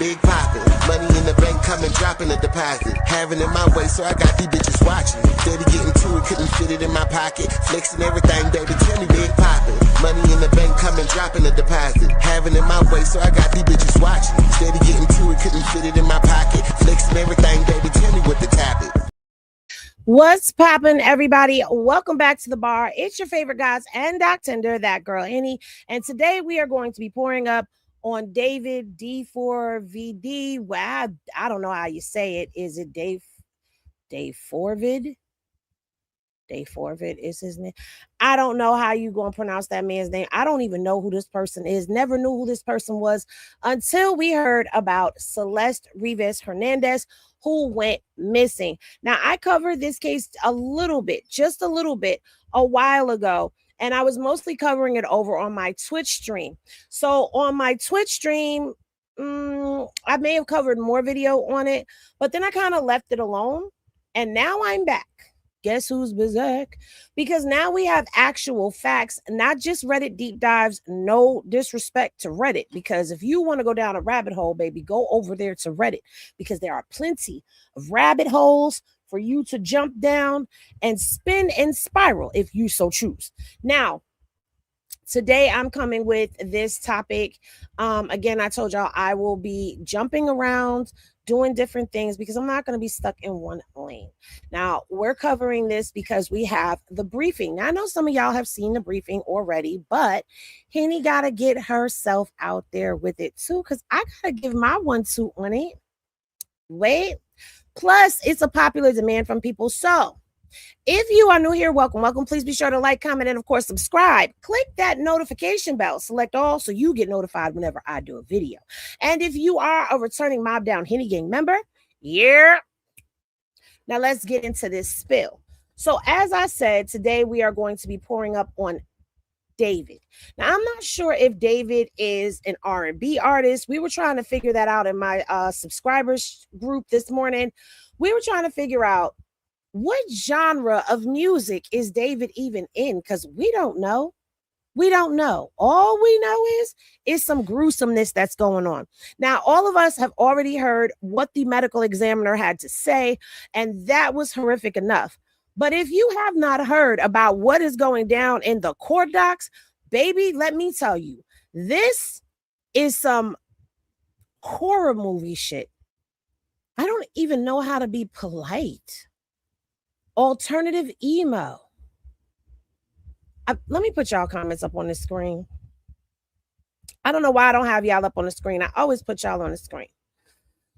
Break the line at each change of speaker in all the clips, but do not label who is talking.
big poppin'. Money in the bank coming, dropping a deposit. Having it my way, so I got these bitches watching. Steady getting to it, couldn't fit it in my pocket. Flexing everything, baby, tell me big poppin'. Money in the bank coming, dropping a deposit. Having it my way, so I got these bitches watching. Steady getting to it, couldn't fit it in my pocket. Flexing everything, baby, tell me what the topic.
What's poppin', everybody? Welcome back to the bar. It's your favorite guys and Doctender, that girl Henny. And today we are going to be pouring up on David D4VD. Well, I don't know how you say it. Is it D4VD? D4VD is his name. I don't know how you gonna pronounce that man's name. I don't even know who this person is. Never knew who this person was until we heard about Celeste Rivas Hernandez, who went missing. Now, I covered this case a little bit, just a little bit, a while ago, and I was mostly covering it over on my Twitch stream. So on my Twitch stream, I may have covered more video on it, but then I kind of left it alone, and now I'm back. Guess who's back? Because now we have actual facts, not just Reddit deep dives. No disrespect to Reddit, because if you want to go down a rabbit hole, baby, go over there to Reddit, because there are plenty of rabbit holes for you to jump down and spin and spiral if you so choose. Now, today I'm coming with this topic. Again, I told y'all I will be jumping around, doing different things, because I'm not going to be stuck in one lane. Now, we're covering this because we have the briefing. Now, I know some of y'all have seen the briefing already, but Henny got to get herself out there with it too, because I got to give my 1-2 on it. Wait. Plus, it's a popular demand from people. So, if you are new here, welcome. Please be sure to like, comment, and of course, subscribe. Click that notification bell. Select all so you get notified whenever I do a video. And if you are a returning Mob Down Henny Gang member, yeah. Now let's get into this spill. So as I said, today we are going to be pouring up on David. Now, I'm not sure if David is an R&B artist. We were trying to figure that out in my subscribers group this morning. We were trying to figure out, what genre of music is David even in? Because we don't know. We don't know. All we know is some gruesomeness that's going on. Now, all of us have already heard what the medical examiner had to say, and that was horrific enough. But if you have not heard about what is going down in the court docs, baby, let me tell you, this is some horror movie shit. I don't even know how to be polite. Alternative emo. Let me put y'all comments up on the screen. I don't know why I don't have y'all up on the screen. I always put y'all on the screen.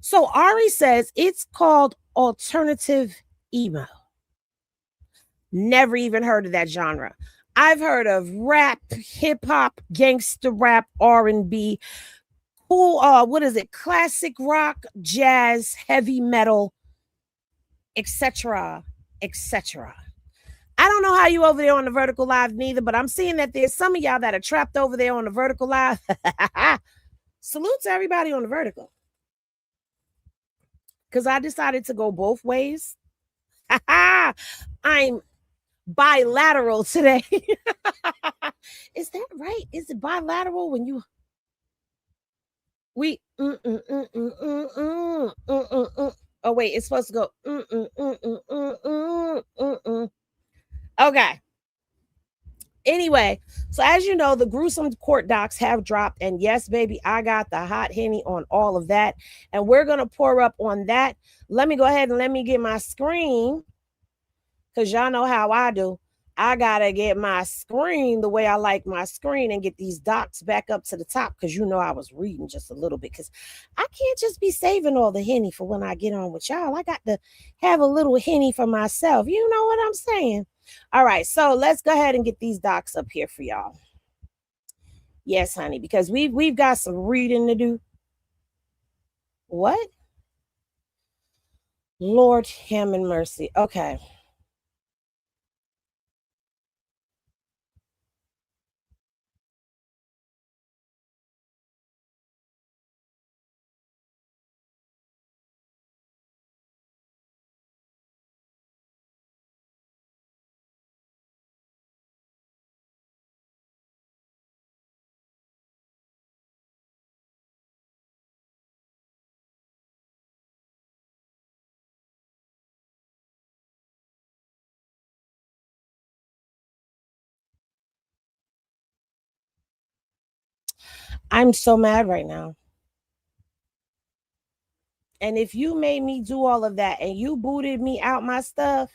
So Ari says it's called alternative emo. Never even heard of that genre. I've heard of rap, hip hop, gangster rap, R&B, cool. What is it? Classic rock, jazz, heavy metal, etc. etc. I don't know how you over there on the vertical live neither, but I'm seeing that there's some of y'all that are trapped over there on the vertical live. Salute to everybody on the vertical, because I decided to go both ways. I'm bilateral today. Is that right? Is it bilateral when you oh wait, it's supposed to go Okay. Anyway, so as you know, the gruesome court docs have dropped, and yes, baby, I got the hot Henny on all of that, and we're gonna pour up on that. Let me go ahead and let me get my screen, because y'all know how I do. I gotta get my screen the way I like my screen and get these docs back up to the top, because you know I was reading just a little bit, because I can't just be saving all the Henny for when I get on with y'all. I got to have a little Henny for myself. You know what I'm saying? All right, so let's go ahead and get these docs up here for y'all. Yes, honey, because we've got some reading to do. What? Lord, have mercy. Okay. I'm so mad right now. And if you made me do all of that and you booted me out my stuff,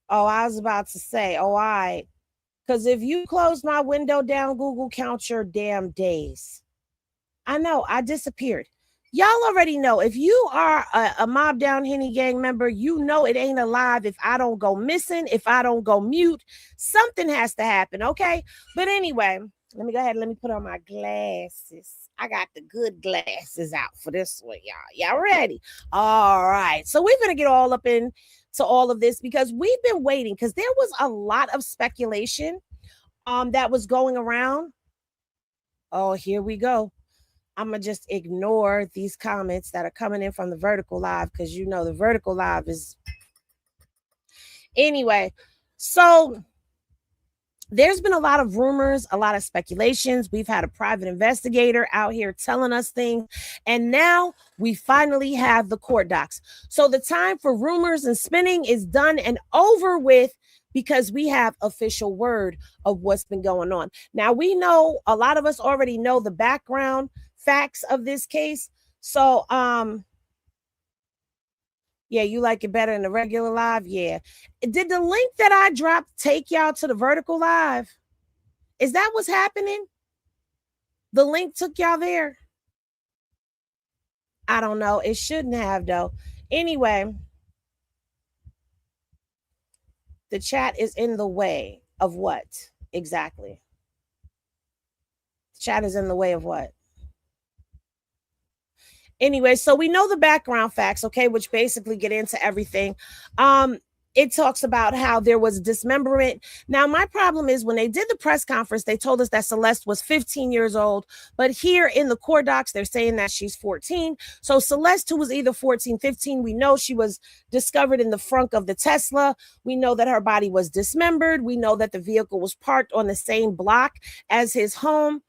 oh, I was about to say, oh, all right. Because if you close my window down, Google, count your damn days. I know, I disappeared. Y'all already know if you are a Mob Down Henny Gang member, you know it ain't alive if I don't go missing, if I don't go mute. Something has to happen, okay? But anyway, let me go ahead and let me put on my glasses. I got the good glasses out for this one, y'all. Y'all ready? All right. So we're going to get all up into all of this because we've been waiting because there was a lot of speculation that was going around. Oh, here we go. I'm going to just ignore these comments that are coming in from the vertical live because you know the vertical live is. Anyway, so there's been a lot of rumors, a lot of speculations. We've had a private investigator out here telling us things. And now we finally have the court docs. So the time for rumors and spinning is done and over with because we have official word of what's been going on. Now, we know a lot of us already know the background facts of this case. So, yeah, you like it better in the regular live? Yeah. Did the link that I dropped take y'all to the vertical live? Is that what's happening? The link took y'all there? I don't know. It shouldn't have, though. Anyway, the chat is in the way of what exactly? The chat is in the way of what? Anyway, so we know the background facts, okay, which basically get into everything. It talks about how there was dismemberment. Now, my problem is when they did the press conference, they told us that Celeste was 15 years old. But here in the court docs, they're saying that she's 14. So Celeste, who was either 14, 15, we know she was discovered in the front of the Tesla. We know that her body was dismembered. We know that the vehicle was parked on the same block as his home.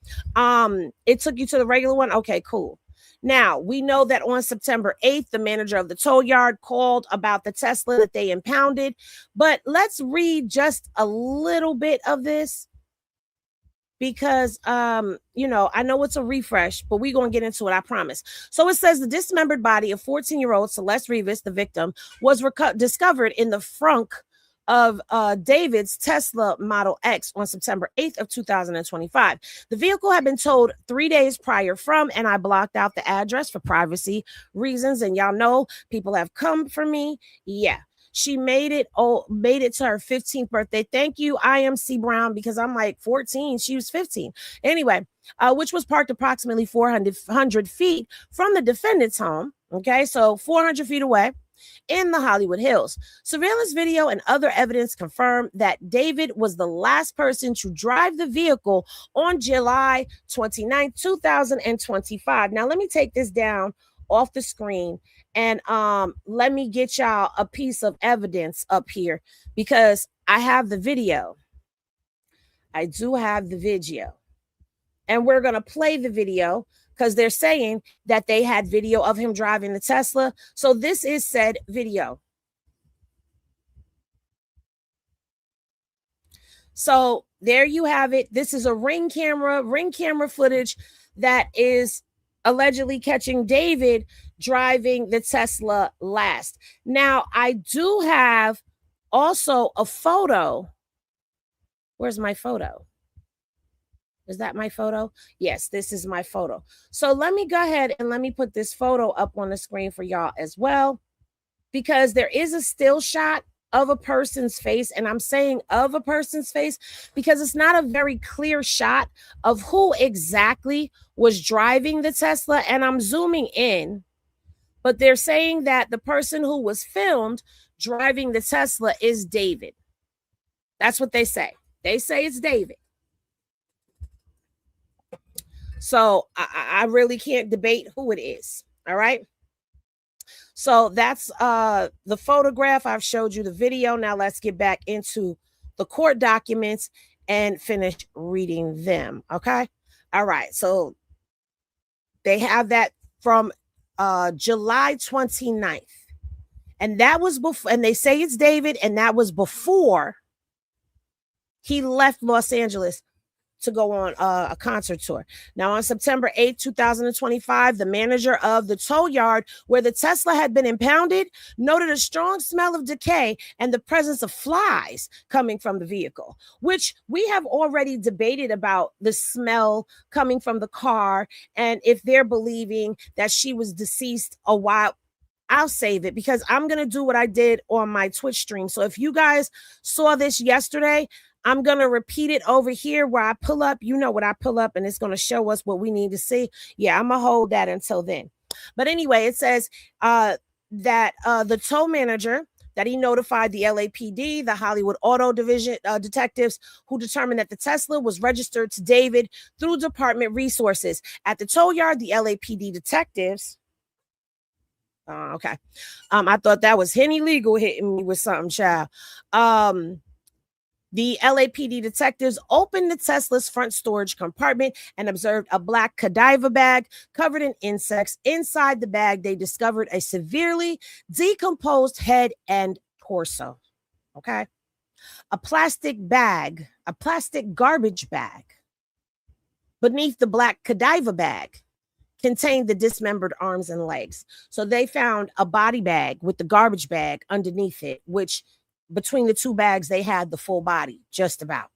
It took you to the regular one. Okay, cool. Now, we know that on September 8th, the manager of the tow yard called about the Tesla that they impounded. But let's read just a little bit of this because, you know, I know it's a refresh, but we're going to get into it, I promise. So it says the dismembered body of 14-year-old Celeste Rivas, the victim, was discovered in the frunk of David's Tesla Model X on September 8th of 2025. The vehicle had been towed 3 days prior from, and I blocked out the address for privacy reasons. And y'all know people have come for me. Yeah. She made it to her 15th birthday. Thank you, IMC Brown, because I'm like 14. She was 15. Anyway, which was parked approximately 400 feet from the defendant's home. Okay, so 400 feet away in the Hollywood Hills. Surveillance video and other evidence confirm that David was the last person to drive the vehicle on July 29, 2025. Now, let me take this down off the screen and let me get y'all a piece of evidence up here because I have the video. I do have the video. And we're going to play the video because they're saying that they had video of him driving the Tesla. So this is said video. So there you have it. This is a ring camera footage that is allegedly catching David driving the Tesla last. Now, I do have also a photo. Where's my photo? Is that my photo? Yes, this is my photo. So let me go ahead and let me put this photo up on the screen for y'all as well, because there is a still shot of a person's face. And I'm saying of a person's face because it's not a very clear shot of who exactly was driving the Tesla. And I'm zooming in, but they're saying that the person who was filmed driving the Tesla is David. That's what they say. They say it's David. So I really can't debate who it is. All right. So that's the photograph. I've showed you the video. Now let's get back into the court documents and finish reading them. Okay. All right. So they have that from July 29th. And that was before, and they say it's David, and that was before he left Los Angeles. to go on a concert tour. Now, on September 8th, 2025, the manager of the tow yard where the Tesla had been impounded noted a strong smell of decay and the presence of flies coming from the vehicle, which we have already debated about the smell coming from the car and if they're believing that she was deceased a while. I'll save it because I'm going to do what I did on my Twitch stream. So if you guys saw this yesterday, I'm going to repeat it over here where I pull up. You know what I pull up, and it's going to show us what we need to see. Yeah, I'm going to hold that until then. But anyway, it says that the tow manager, that he notified the LAPD, the Hollywood Auto Division detectives, who determined that the Tesla was registered to David through department resources. At the tow yard, the LAPD detectives... okay. I thought that was Henny Legal hitting me with something, child. The LAPD detectives opened the Tesla's front storage compartment and observed a black cadaver bag covered in insects. Inside the bag, they discovered a severely decomposed head and torso. Okay. A plastic garbage bag beneath the black cadaver bag contained the dismembered arms and legs. So they found a body bag with the garbage bag underneath it, which between the two bags, they had the full body, just about.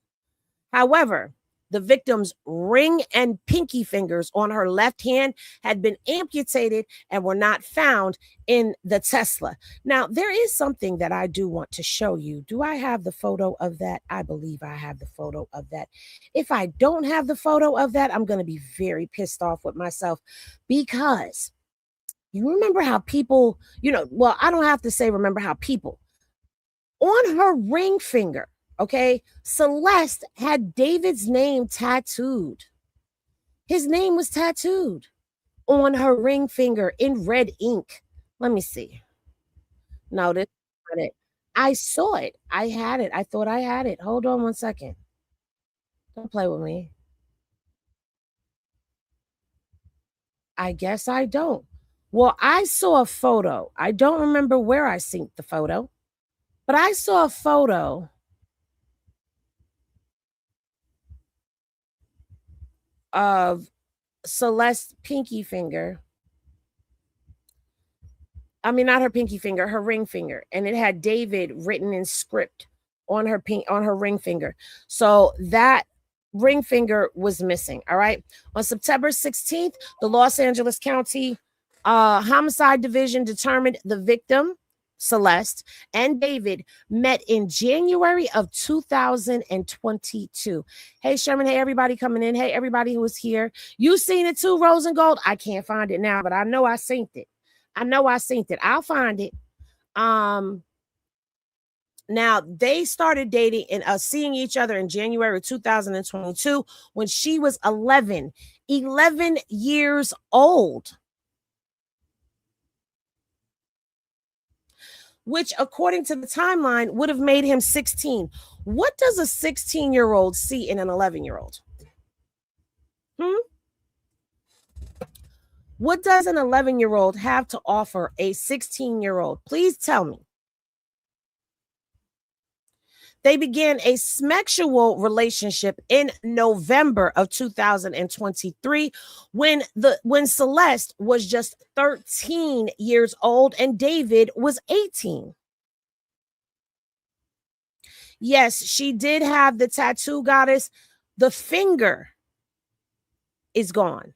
However, the victim's ring and pinky fingers on her left hand had been amputated and were not found in the Tesla. Now, there is something that I do want to show you. Do I have the photo of that? I believe I have the photo of that. If I don't have the photo of that, I'm going to be very pissed off with myself because you remember how people, well, I don't have to say remember how people. On her ring finger, okay, Celeste had David's name tattooed. His name was tattooed on her ring finger in red ink. Let me see. No, this is not it. I saw it. I had it. I thought I had it. Hold on one second. Don't play with me. I guess I don't. Well, I saw a photo. I don't remember where I synced the photo, but I saw a photo of Celeste's pinky finger. I mean, not her pinky finger, her ring finger, and it had David written in script on her ring finger. So that ring finger was missing. All right. On September 16th, the Los Angeles County Homicide Division determined the victim, Celeste, and David met in January of 2022. Hey, Sherman. Hey, everybody coming in. Hey, everybody who is here. You seen it too, Rose and Gold? I can't find it now, but I know I synced it. I'll find it. Now they started dating and seeing each other in January 2022 when she was 11 years old. Which, according to the timeline, would have made him 16. What does a 16-year-old see in an 11-year-old? What does an 11-year-old have to offer a 16-year-old? Please tell me. They began a sexual relationship in November of 2023 when Celeste was just 13 years old and David was 18. Yes, she did have the tattoo, goddess. The finger is gone.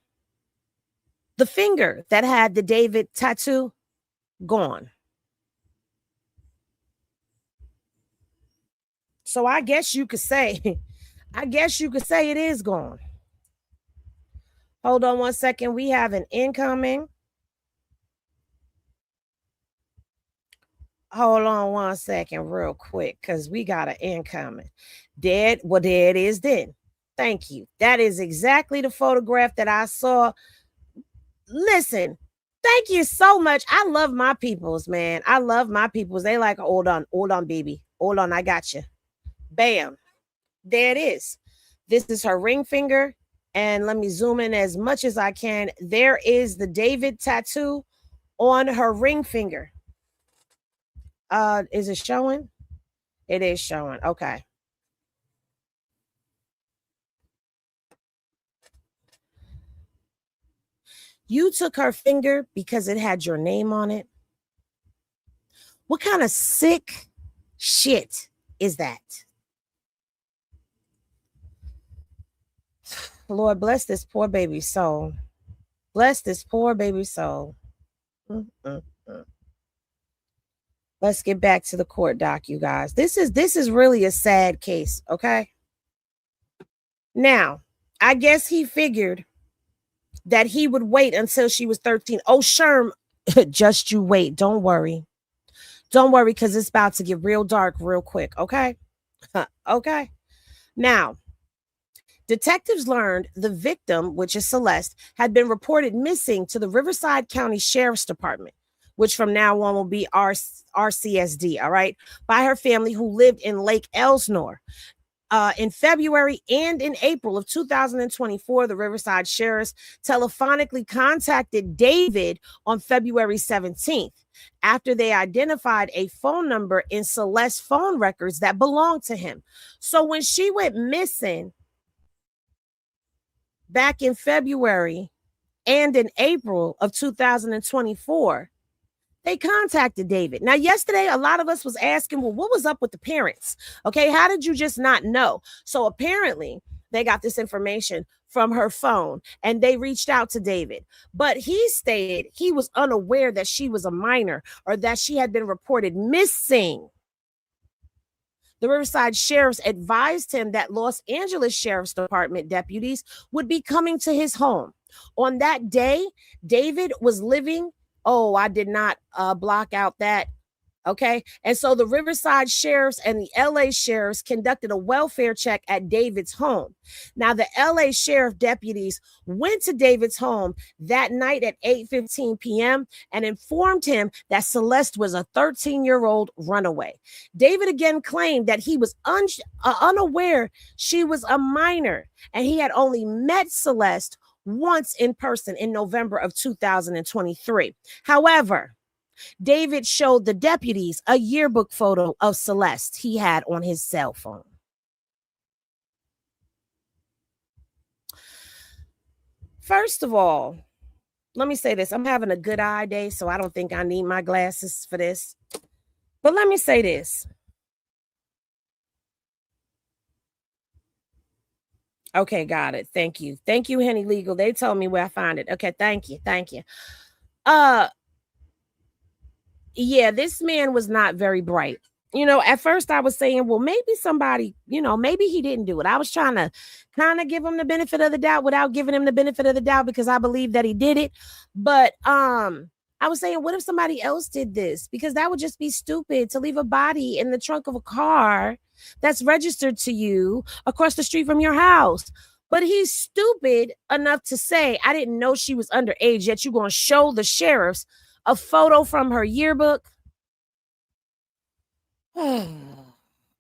The finger that had the David tattoo, gone. So I guess you could say it is gone. Hold on one second. We have an incoming. Hold on one second real quick because we got an incoming. Dead. Well, there it is then. Thank you. That is exactly the photograph that I saw. Listen, thank you so much. I love my peoples, man. I love my peoples. They like, hold on, baby. Hold on, I got you. Bam. There it is. This is her ring finger. And let me zoom in as much as I can. There is the David tattoo on her ring finger. Is it showing? It is showing. Okay. You took her finger because it had your name on it. What kind of sick shit is that? Lord, bless this poor baby's soul. Bless this poor baby's soul. Mm-mm-mm. Let's get back to the court doc, you guys. This is really a sad case, okay? Now, I guess he figured that he would wait until she was 13. Oh, Sherm, just you wait. Don't worry. Don't worry, because it's about to get real dark real quick, okay? Okay. Now, detectives learned the victim, which is Celeste, had been reported missing to the Riverside County Sheriff's Department, which from now on will be RCSD, all right, by her family who lived in Lake Elsinore. In February and in April of 2024, the Riverside Sheriffs telephonically contacted David on February 17th after they identified a phone number in Celeste's phone records that belonged to him. So when she went missing back in February and in April of 2024, they contacted David. Now, yesterday, a lot of us was asking, well, what was up with the parents? Okay, how did you just not know? So apparently, they got this information from her phone and they reached out to David. But he stated he was unaware that she was a minor or that she had been reported missing. The Riverside Sheriffs advised him that Los Angeles Sheriff's Department deputies would be coming to his home. On that day, David was living. Oh, I did not block out that. Okay. And so the Riverside Sheriffs and the LA Sheriffs conducted a welfare check at David's home. Now, the LA Sheriff deputies went to David's home that night at 8:15 p.m. and informed him that Celeste was a 13-year-old runaway. David again claimed that he was unaware she was a minor and he had only met Celeste once in person in November of 2023. However, David showed the deputies a yearbook photo of Celeste he had on his cell phone. First of all, let me say this. I'm having a good eye day, so I don't think I need my glasses for this. But let me say this. Okay, got it. Thank you. Thank you, Henny Legal. They told me where I find it. Okay, thank you. Thank you. Yeah, this man was not very bright. At first I was saying, well, maybe somebody, maybe he didn't do it. I was trying to kind of give him the benefit of the doubt without giving him the benefit of the doubt because I believe that he did it. But I was saying, what if somebody else did this? Because that would just be stupid to leave a body in the trunk of a car that's registered to you across the street from your house. But he's stupid enough to say, I didn't know she was underage, yet you're going to show the sheriffs a photo from her yearbook.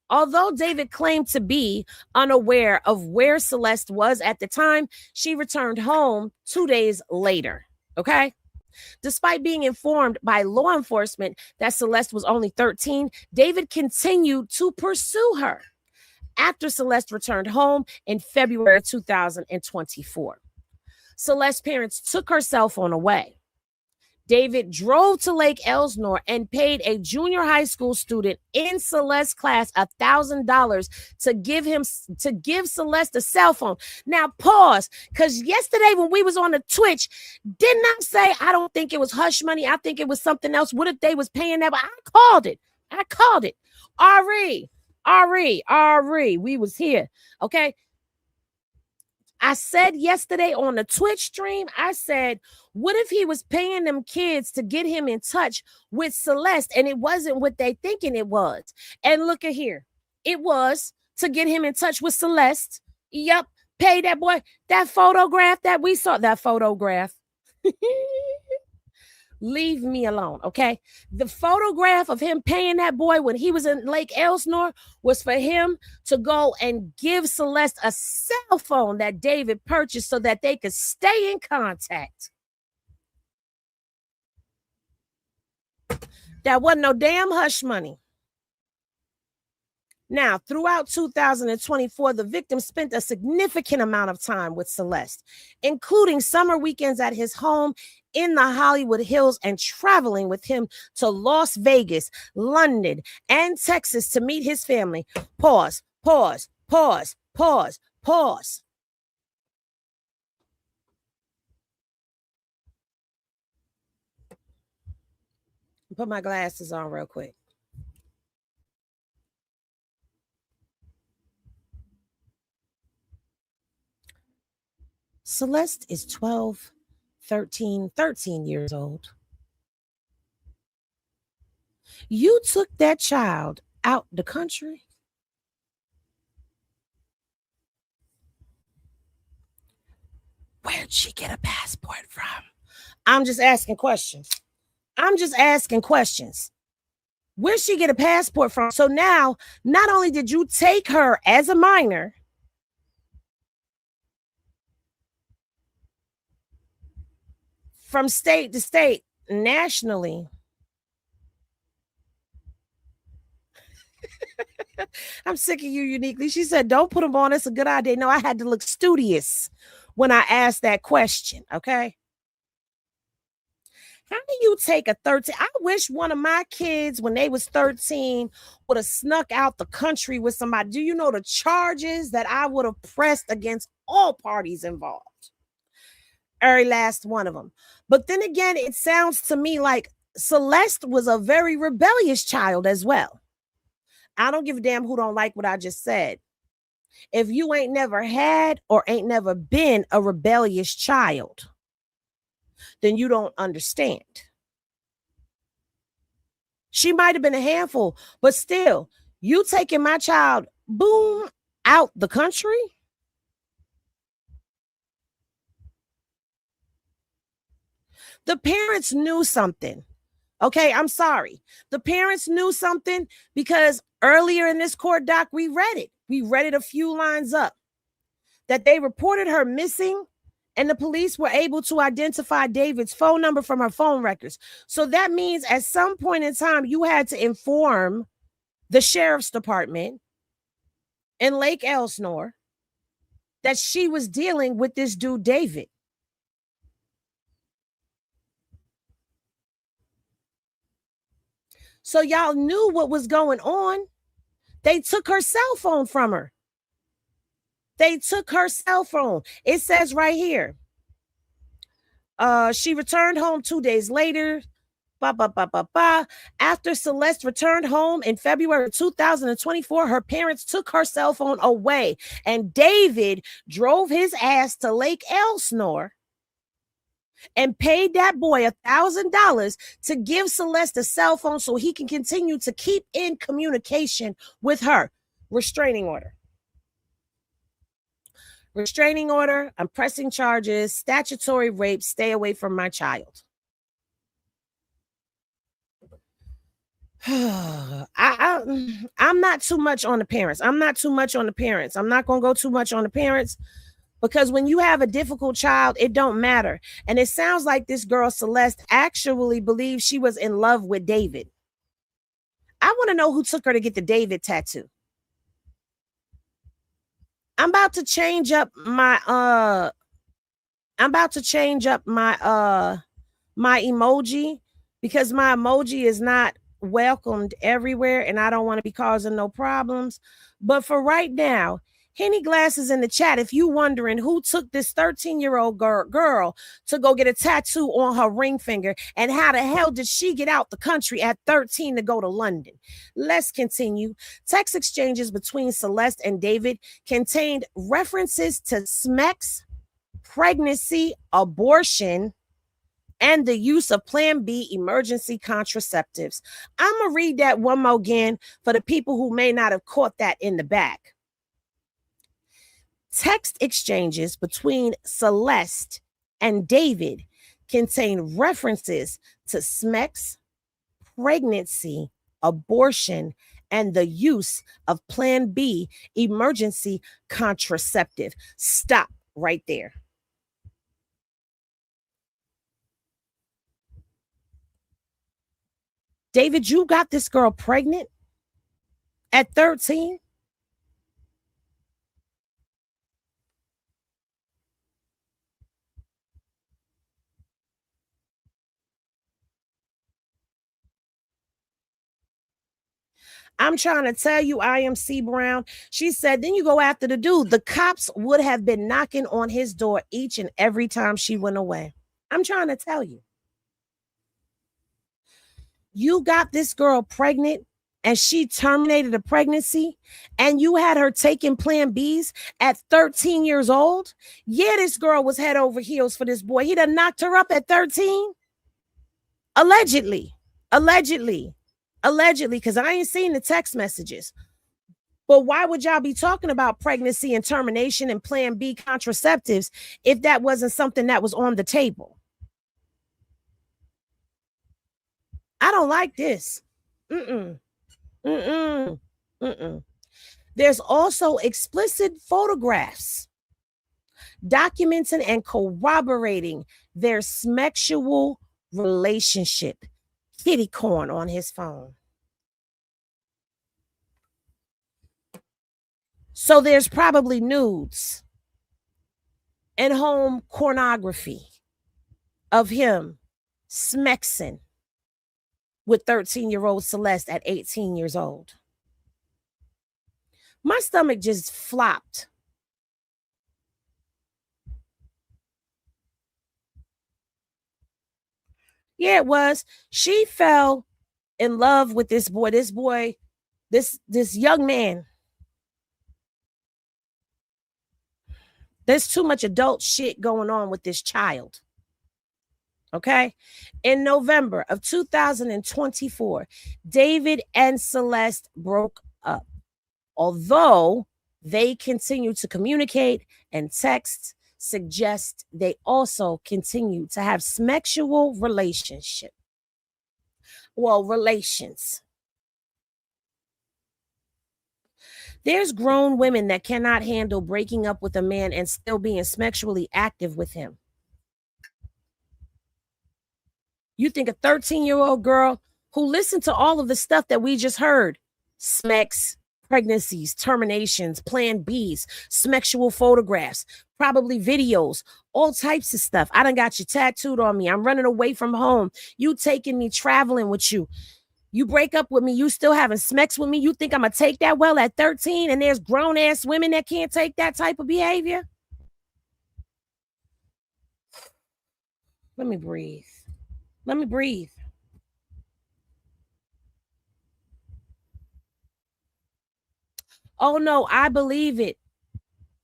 Although David claimed to be unaware of where Celeste was at the time, she returned home 2 days later. Okay. Despite being informed by law enforcement that Celeste was only 13, David continued to pursue her after Celeste returned home in February 2024. Celeste's parents took her cell phone away. David drove to Lake Elsinore and paid a junior high school student in Celeste's class $1,000 to give Celeste a cell phone. Now pause, because yesterday when we was on the Twitch, didn't I say I don't think it was hush money? I think it was something else. What if they was paying that? But I called it. Ari, we was here. Okay. I said yesterday on the Twitch stream, I said, what if he was paying them kids to get him in touch with Celeste and it wasn't what they thinking it was? And look at here. It was to get him in touch with Celeste. Yep. Pay that boy. That photograph that we saw, that photograph. Leave me alone, okay? The photograph of him paying that boy when he was in Lake Elsinore was for him to go and give Celeste a cell phone that David purchased so that they could stay in contact. That wasn't no damn hush money. Now, throughout 2024, the victim spent a significant amount of time with Celeste, including summer weekends at his home in the Hollywood Hills and traveling with him to Las Vegas, London, and Texas to meet his family. Pause, pause, pause, pause, pause. Put my glasses on real quick. Celeste is 12, 13 years old. You took that child out the country. Where'd she get a passport from? I'm just asking questions. Where'd she get a passport from? So now, not only did you take her as a minor, from state to state, nationally. I'm sick of you, Uniquely. She said, don't put them on. It's a good idea. No, I had to look studious when I asked that question, okay? How do you take a 13? I wish one of my kids, when they was 13, would have snuck out the country with somebody. Do you know the charges that I would have pressed against all parties involved? Every last one of them. But then again, it sounds to me like Celeste was a very rebellious child as well. I don't give a damn who don't like what I just said. If you ain't never had or ain't never been a rebellious child, then you don't understand. She might have been a handful, but still, you taking my child, boom, out the country? The parents knew something. Okay, I'm sorry. The parents knew something because earlier in this court doc, we read it. We read it a few lines up that they reported her missing and the police were able to identify David's phone number from her phone records. So that means at some point in time, you had to inform the sheriff's department in Lake Elsinore that she was dealing with this dude, David. So y'all knew what was going on. They took her cell phone from her. They took her cell phone. It says right here. She returned home 2 days later. After Celeste returned home in February 2024, her parents took her cell phone away, and David drove his ass to Lake Elsinore and paid that boy $1,000 to give Celeste a cell phone so he can continue to keep in communication with her. Restraining order. Restraining order. I'm pressing charges. Statutory rape. Stay away from my child. I'm not too much on the parents. I'm not going to go too much on the parents. Because when you have a difficult child, it don't matter. And it sounds like this girl, Celeste, actually believes she was in love with David. I want to know who took her to get the David tattoo. I'm about to change up my my emoji because my emoji is not welcomed everywhere and I don't want to be causing no problems. But for right now, Henny Glasses in the chat, if you wondering who took this 13-year-old girl to go get a tattoo on her ring finger and how the hell did she get out the country at 13 to go to London? Let's continue. Text exchanges between Celeste and David contained references to SMECS, pregnancy, abortion, and the use of Plan B emergency contraceptives. I'm going to read that one more again for the people who may not have caught that in the back. Text exchanges between Celeste and David contain references to SMECS, pregnancy, abortion, and the use of Plan B emergency contraceptive. Stop right there. David, you got this girl pregnant at 13? I'm trying to tell you, IMC Brown. She said, then you go after the dude. The cops would have been knocking on his door each and every time she went away. I'm trying to tell you. You got this girl pregnant and she terminated a pregnancy and you had her taking Plan Bs at 13 years old. Yeah, this girl was head over heels for this boy. He done knocked her up at 13. Allegedly, because I ain't seen the text messages. But why would y'all be talking about pregnancy and termination and Plan B contraceptives if that wasn't something that was on the table? I don't like this. Mm-mm. Mm-mm. Mm-mm. There's also explicit photographs documenting and corroborating their sexual relationship. Kitty corn on his phone. So there's probably nudes and home pornography of him smexing with 13-year-old Celeste at 18 years old. My stomach just flopped. Yeah, it was. She fell in love with this young man. There's too much adult shit going on with this child. Okay. In November of 2024, David and Celeste broke up. Although they continue to communicate and text, suggest they also continue to have sexual relations. There's grown women that cannot handle breaking up with a man and still being sexually active with him. You think a 13-year-old girl who listened to all of the stuff that we just heard, smex, pregnancies, terminations, Plan Bs, sexual photographs, probably videos, all types of stuff. I done got you tattooed on me. I'm running away from home. You taking me traveling with you. You break up with me, you still having smex with me. You think I'm going to take that well at 13 and there's grown-ass women that can't take that type of behavior? Let me breathe. Oh, no, I believe it.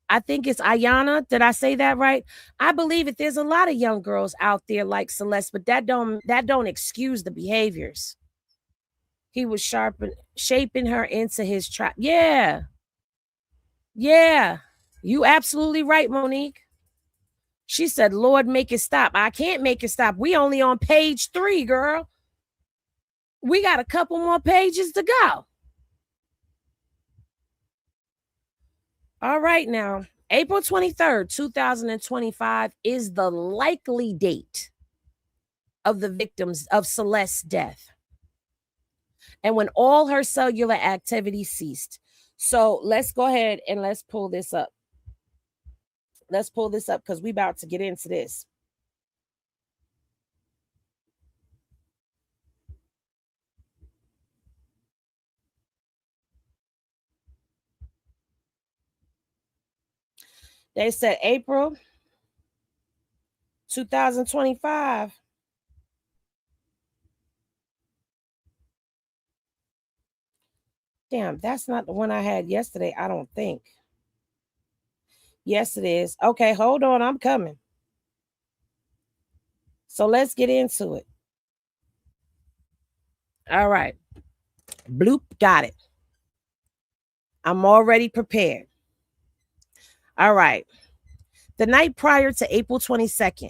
I think it's Ayana. Did I say that right? I believe it. There's a lot of young girls out there like Celeste, but that don't excuse the behaviors. He was shaping her into his trap. Yeah. You absolutely right, Monique. She said, Lord, make it stop. I can't make it stop. We only on page 3, girl. We got a couple more pages to go. All right, now, April 23rd, 2025 is the likely date of the victims of Celeste's death and when all her cellular activity ceased. So let's go ahead and let's pull this up. Because we about to get into this. They said April 2025. Damn, that's not the one I had yesterday, I don't think. Yes, it is. Okay, hold on. I'm coming. So let's get into it. All right. Bloop, got it. I'm already prepared. All right. The night prior to April 22nd,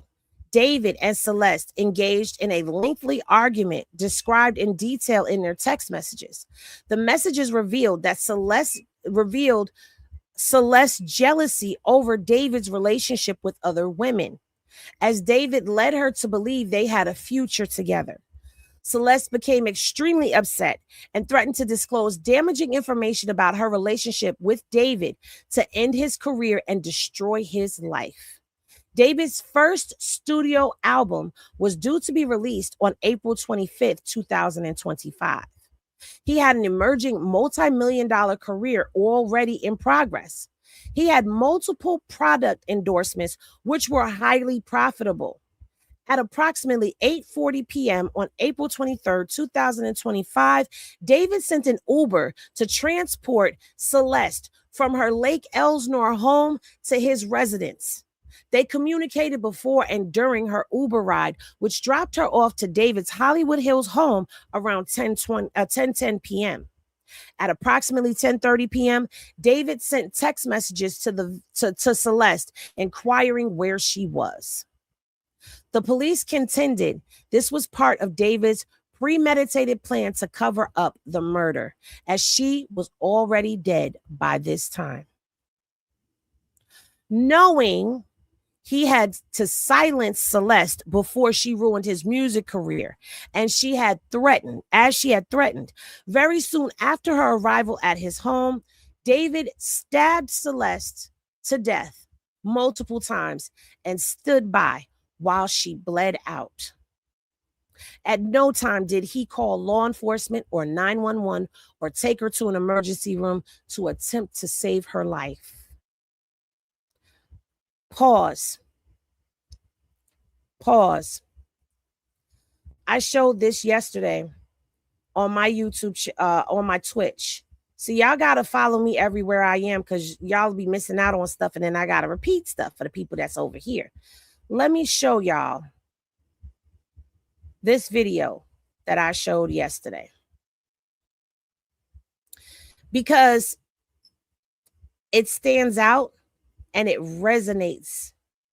David and Celeste engaged in a lengthy argument described in detail in their text messages. The messages revealed Celeste's jealousy over David's relationship with other women, as David led her to believe they had a future together. Celeste became extremely upset and threatened to disclose damaging information about her relationship with David to end his career and destroy his life. David's first studio album was due to be released on April 25th, 2025. He had an emerging multi-million-dollar career already in progress. He had multiple product endorsements, which were highly profitable. At approximately 8:40 p.m. on April 23rd, 2025, David sent an Uber to transport Celeste from her Lake Elsinore home to his residence. They communicated before and during her Uber ride, which dropped her off to David's Hollywood Hills home around 10:10 p.m. At approximately 10:30 p.m., David sent text messages to Celeste inquiring where she was. The police contended this was part of David's premeditated plan to cover up the murder, as she was already dead by this time. Knowing he had to silence Celeste before she ruined his music career, and she had threatened, very soon after her arrival at his home, David stabbed Celeste to death multiple times and stood by while she bled out. At no time did he call law enforcement or 911 or take her to an emergency room to attempt to save her life. Pause. I showed this yesterday on my YouTube, on my Twitch. So y'all got to follow me everywhere I am, because y'all be missing out on stuff, and then I got to repeat stuff for the people that's over here. Let me show y'all this video that I showed yesterday, because it stands out and it resonates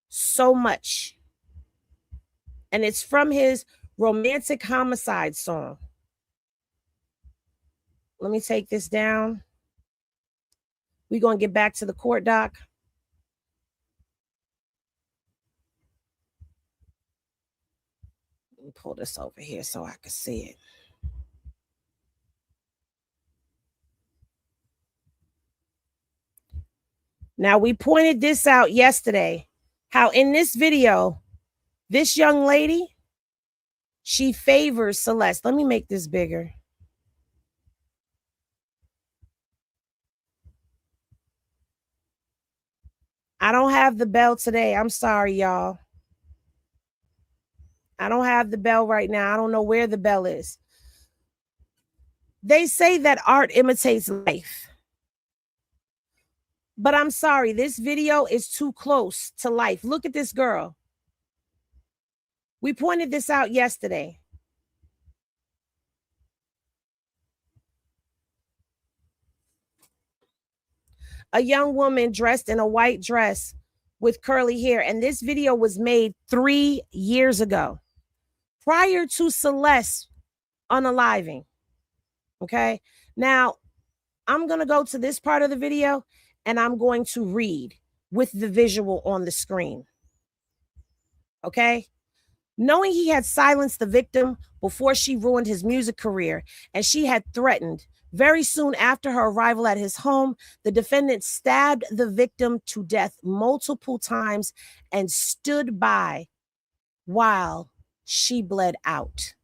so much. And it's from his romantic homicide song. Let me take this down. We're going to get back to the court doc. Let me pull this over here so I can see it. Now, we pointed this out yesterday, how in this video, this young lady, she favors Celeste. Let me make this bigger. I don't have the bell today. I'm sorry, y'all. I don't have the bell right now. I don't know where the bell is. They say that art imitates life. But I'm sorry, this video is too close to life. Look at this girl. We pointed this out yesterday. A young woman dressed in a white dress with curly hair. And this video was made 3 years ago, prior to Celeste unaliving. Okay. Now, I'm going to go to this part of the video and I'm going to read with the visual on the screen. Okay. Knowing he had silenced the victim before she ruined his music career, and she had threatened, very soon after her arrival at his home, the defendant stabbed the victim to death multiple times and stood by while she bled out.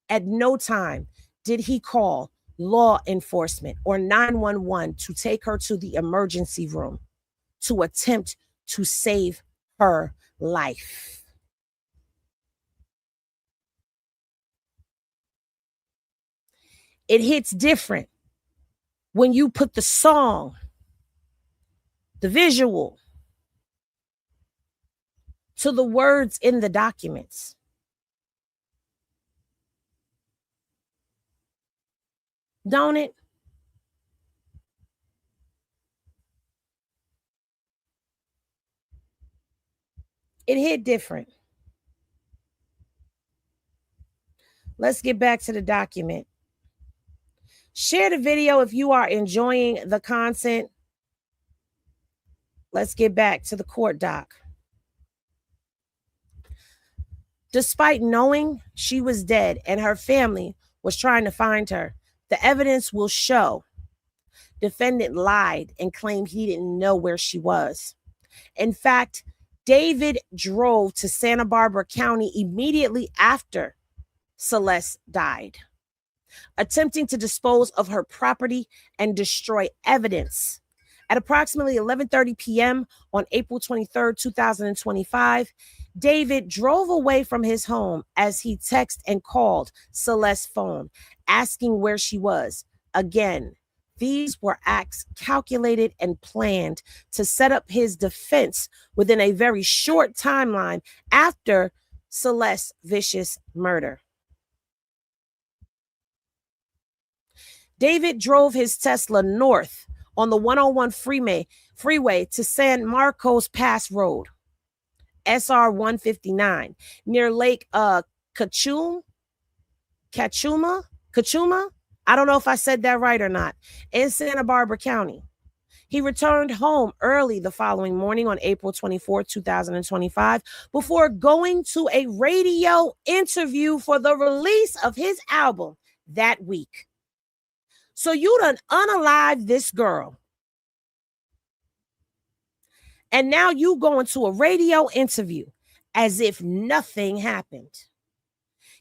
At no time did he call law enforcement or 911 to take her to the emergency room to attempt to save her life. It hits different when you put the song, the visual, to the words in the documents. Don't it? It hit different. Let's get back to the document. Share the video if you are enjoying the content. Let's get back to the court doc. Despite knowing she was dead and her family was trying to find her, the evidence will show defendant lied and claimed he didn't know where she was. In fact, David drove to Santa Barbara County immediately after Celeste died. attempting to dispose of her property and destroy evidence. At approximately 11:30 p.m. on April 23rd, 2025, David drove away from his home as he texted and called Celeste's phone, asking where she was. Again, these were acts calculated and planned to set up his defense within a very short timeline after Celeste's vicious murder. David drove his Tesla north on the 101 freeway to San Marcos Pass Road, SR 159, near Lake Cachuma. I don't know if I said that right or not, in Santa Barbara County. He returned home early the following morning on April 24, 2025, before going to a radio interview for the release of his album that week. So you done unalived this girl. And now you go into a radio interview as if nothing happened.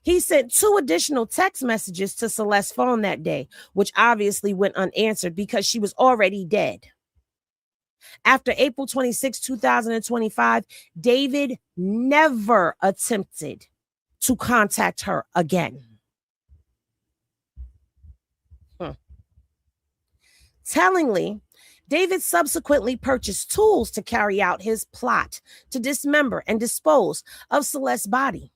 He sent 2 additional text messages to Celeste's phone that day, which obviously went unanswered because she was already dead. After April 26, 2025, David never attempted to contact her again. Tellingly, David subsequently purchased tools to carry out his plot to dismember and dispose of Celeste's body.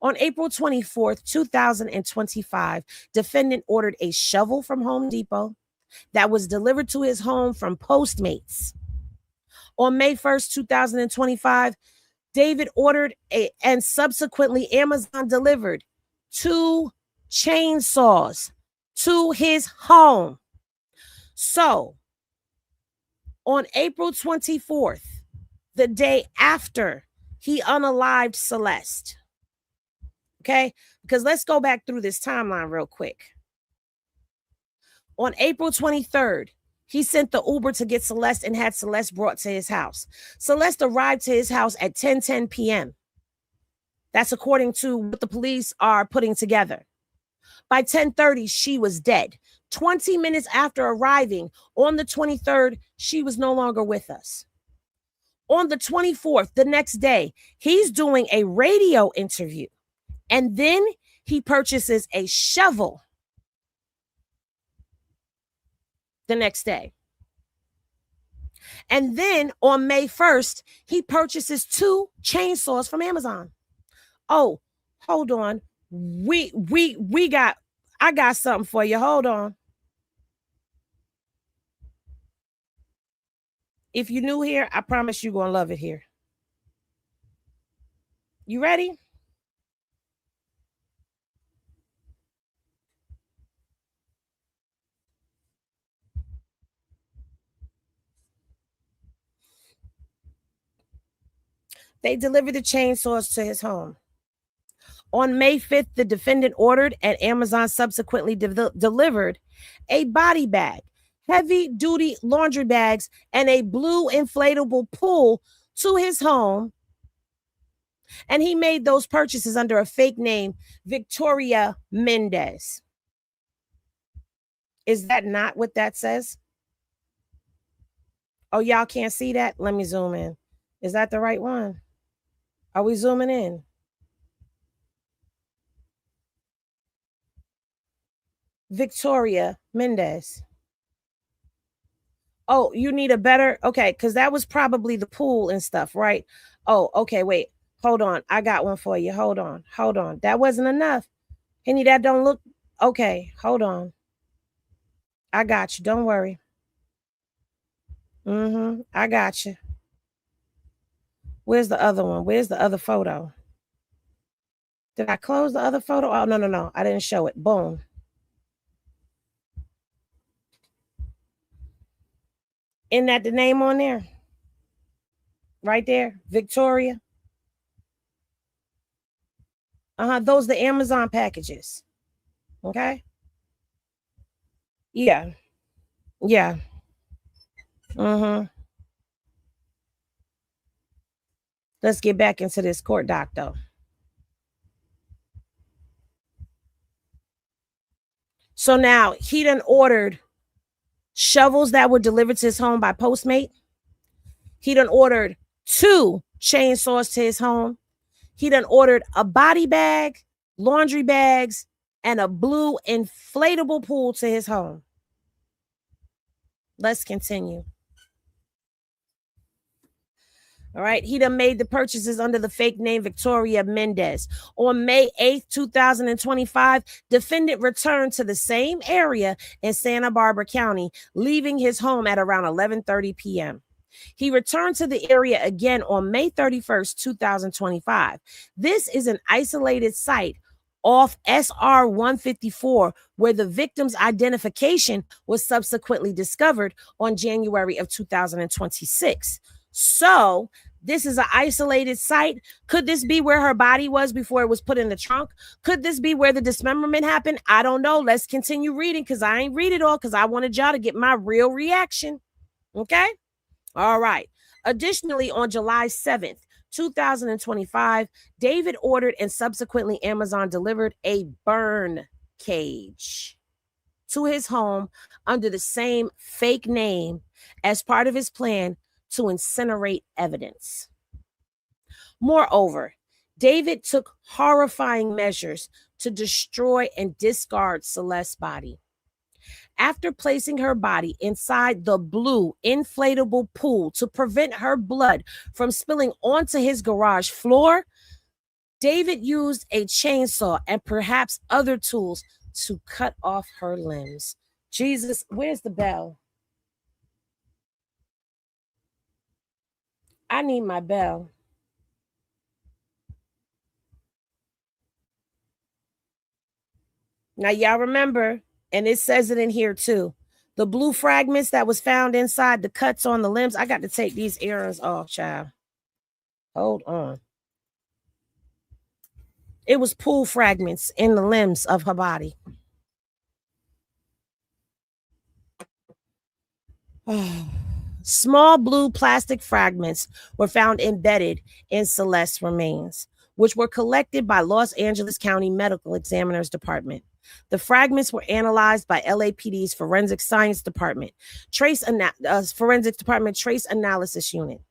On April 24th, 2025, defendant ordered a shovel from Home Depot that was delivered to his home from Postmates. On May 1st, 2025, David ordered and subsequently Amazon delivered 2 chainsaws to his home. So, on April 24th, the day after he unalived Celeste, okay? Because let's go back through this timeline real quick. On April 23rd, he sent the Uber to get Celeste and had Celeste brought to his house. Celeste arrived to his house at 10:10 p.m. That's according to what the police are putting together. By 10:30, she was dead. 20 minutes after arriving on the 23rd, she was no longer with us. On the 24th, the next day, he's doing a radio interview. And then he purchases a shovel the next day. And then on May 1st, he purchases 2 chainsaws from Amazon. Oh, hold on. I got something for you. Hold on. If you're new here, I promise you're going to love it here. You ready? They delivered the chainsaws to his home. On May 5th, the defendant ordered and Amazon subsequently delivered a body bag, heavy-duty laundry bags, and a blue inflatable pool to his home. And he made those purchases under a fake name, Victoria Mendez. Is that not what that says? Oh, y'all can't see that? Let me zoom in. Is that the right one? Are we zooming in? Victoria Mendez. Oh, you need a better, okay, because that was probably the pool and stuff, right? Oh, okay, wait, hold on. I got one for you. Hold on. That wasn't enough. Henny, that don't look, okay, hold on. I got you. Don't worry. I got you. Where's the other one? Where's the other photo? Did I close the other photo? Oh, no. I didn't show it. Boom. Isn't that the name on there? Right there, Victoria. Those the Amazon packages. Okay. Yeah. Let's get back into this court doc though. So now he done ordered shovels that were delivered to his home by Postmate. He done ordered 2 chainsaws to his home. He done ordered a body bag, laundry bags, and a blue inflatable pool to his home. Let's continue. All right. He done made the purchases under the fake name Victoria Mendez. On May 8th, 2025, defendant returned to the same area in Santa Barbara County, leaving his home at around 11:30 p.m. He returned to the area again on May 31st, 2025. This is an isolated site off SR 154, where the victim's identification was subsequently discovered on January of 2026. So this is an isolated site. Could this be where her body was before it was put in the trunk? Could this be where the dismemberment happened? I don't know. Let's continue reading because I ain't read it all because I wanted y'all to get my real reaction. Okay? All right. Additionally, on July 7th, 2025, David ordered and subsequently Amazon delivered a burn cage to his home under the same fake name as part of his plan to incinerate evidence. Moreover, David took horrifying measures to destroy and discard Celeste's body. After placing her body inside the blue inflatable pool to prevent her blood from spilling onto his garage floor, David used a chainsaw and perhaps other tools to cut off her limbs. Jesus, where's the bell? I need my bell. Now, y'all remember, and it says it in here too, the blue fragments that was found inside the cuts on the limbs. I got to take these earrings off, child. Hold on. It was pool fragments in the limbs of her body. Small blue plastic fragments were found embedded in Celeste's remains, which were collected by Los Angeles County Medical Examiner's Department. The fragments were analyzed by LAPD's Forensic Science Department, Forensic Department Trace Analysis Unit.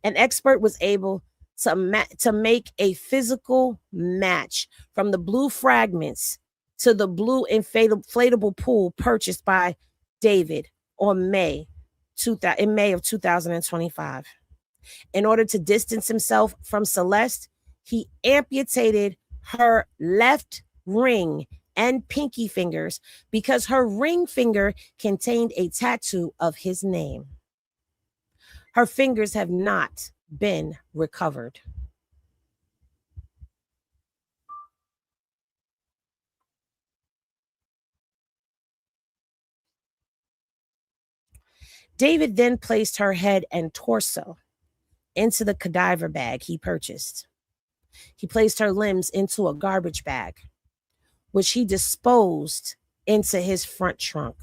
An expert was able to make a physical match from the blue fragments to the blue inflatable pool purchased by David on May of 2025. In order to distance himself from Celeste, he amputated her left ring and pinky fingers because her ring finger contained a tattoo of his name. Her fingers have not been recovered. David then placed her head and torso into the cadaver bag he purchased. He placed her limbs into a garbage bag, which he disposed into his front trunk,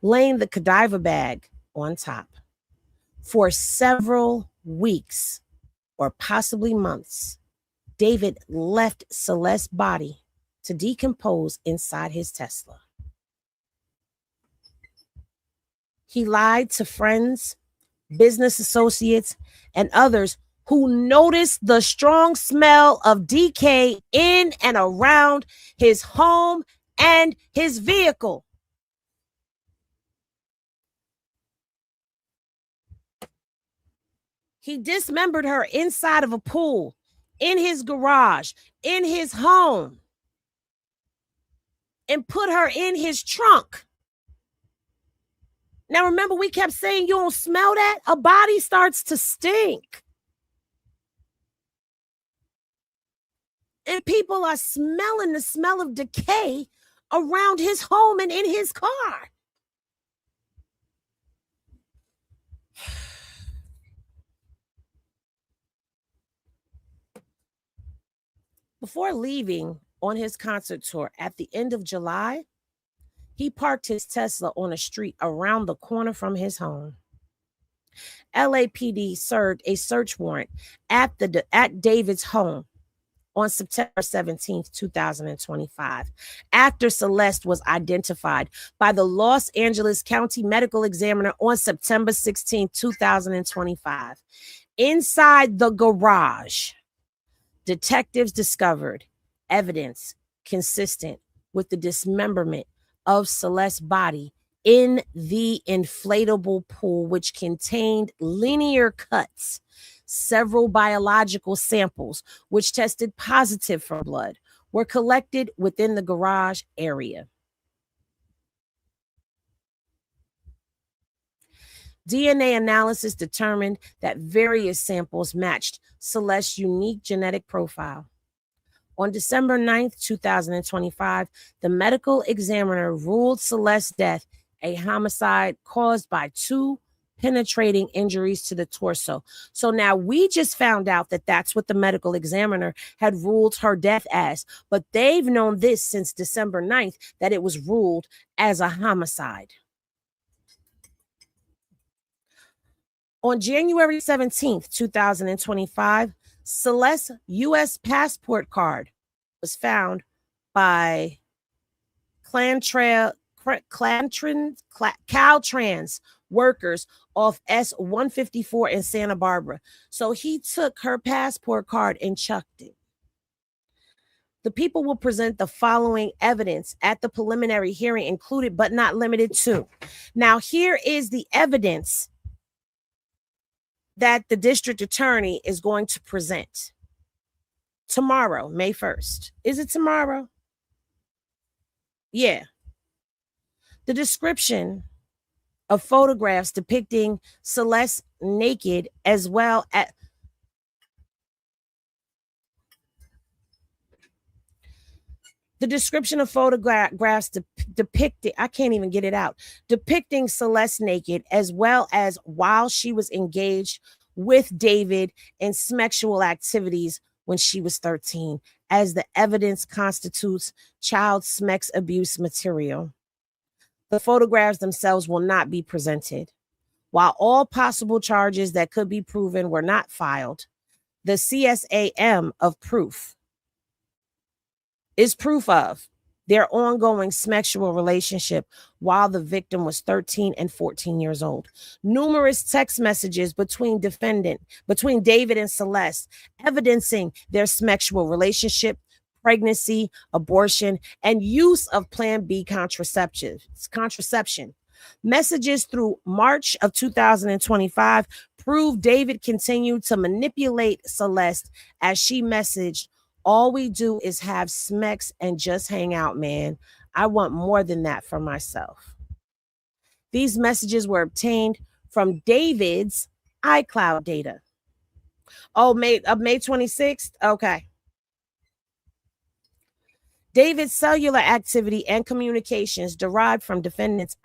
laying the cadaver bag on top. For several weeks or possibly months, David left Celeste's body to decompose inside his Tesla. He lied to friends, business associates, and others who noticed the strong smell of decay in and around his home and his vehicle. He dismembered her inside of a pool, in his garage, in his home, and put her in his trunk. Now, remember, we kept saying you don't smell that? A body starts to stink. And people are smelling the smell of decay around his home and in his car. Before leaving on his concert tour at the end of July, he parked his Tesla on a street around the corner from his home. LAPD served a search warrant at David's home on September 17th, 2025, after Celeste was identified by the Los Angeles County Medical Examiner on September 16th, 2025. Inside the garage, detectives discovered evidence consistent with the dismemberment of Celeste's body in the inflatable pool, which contained linear cuts. Several biological samples, which tested positive for blood, were collected within the garage area. DNA analysis determined that various samples matched Celeste's unique genetic profile. On December 9th, 2025, the medical examiner ruled Celeste's death a homicide caused by 2 penetrating injuries to the torso. So now we just found out that that's what the medical examiner had ruled her death as, but they've known this since December 9th, that it was ruled as a homicide. On January 17th, 2025, Celeste's U.S. passport card was found by Caltrans workers off S-154 in Santa Barbara. So he took her passport card and chucked it. The people will present the following evidence at the preliminary hearing, included but not limited to. Now, here is the evidence that the district attorney is going to present tomorrow, May 1st. Is it tomorrow? Yeah. The description of photographs depicting Celeste naked, as well as the description of photographs depicting, I can't even get it out, depicting Celeste naked, as well as while she was engaged with David in sexual activities when she was 13, as the evidence constitutes child sex abuse material. The photographs themselves will not be presented. While all possible charges that could be proven were not filed, the CSAM of proof is proof of their ongoing sexual relationship while the victim was 13 and 14 years old. Numerous text messages between David and Celeste evidencing their sexual relationship, pregnancy, abortion, and use of Plan B contraception. Messages through March of 2025 prove David continued to manipulate Celeste as she messaged, "All we do is have sex and just hang out, man. I want more than that for myself." These messages were obtained from David's iCloud data. Oh, May 26th? Okay. David's cellular activity and communications derived from David's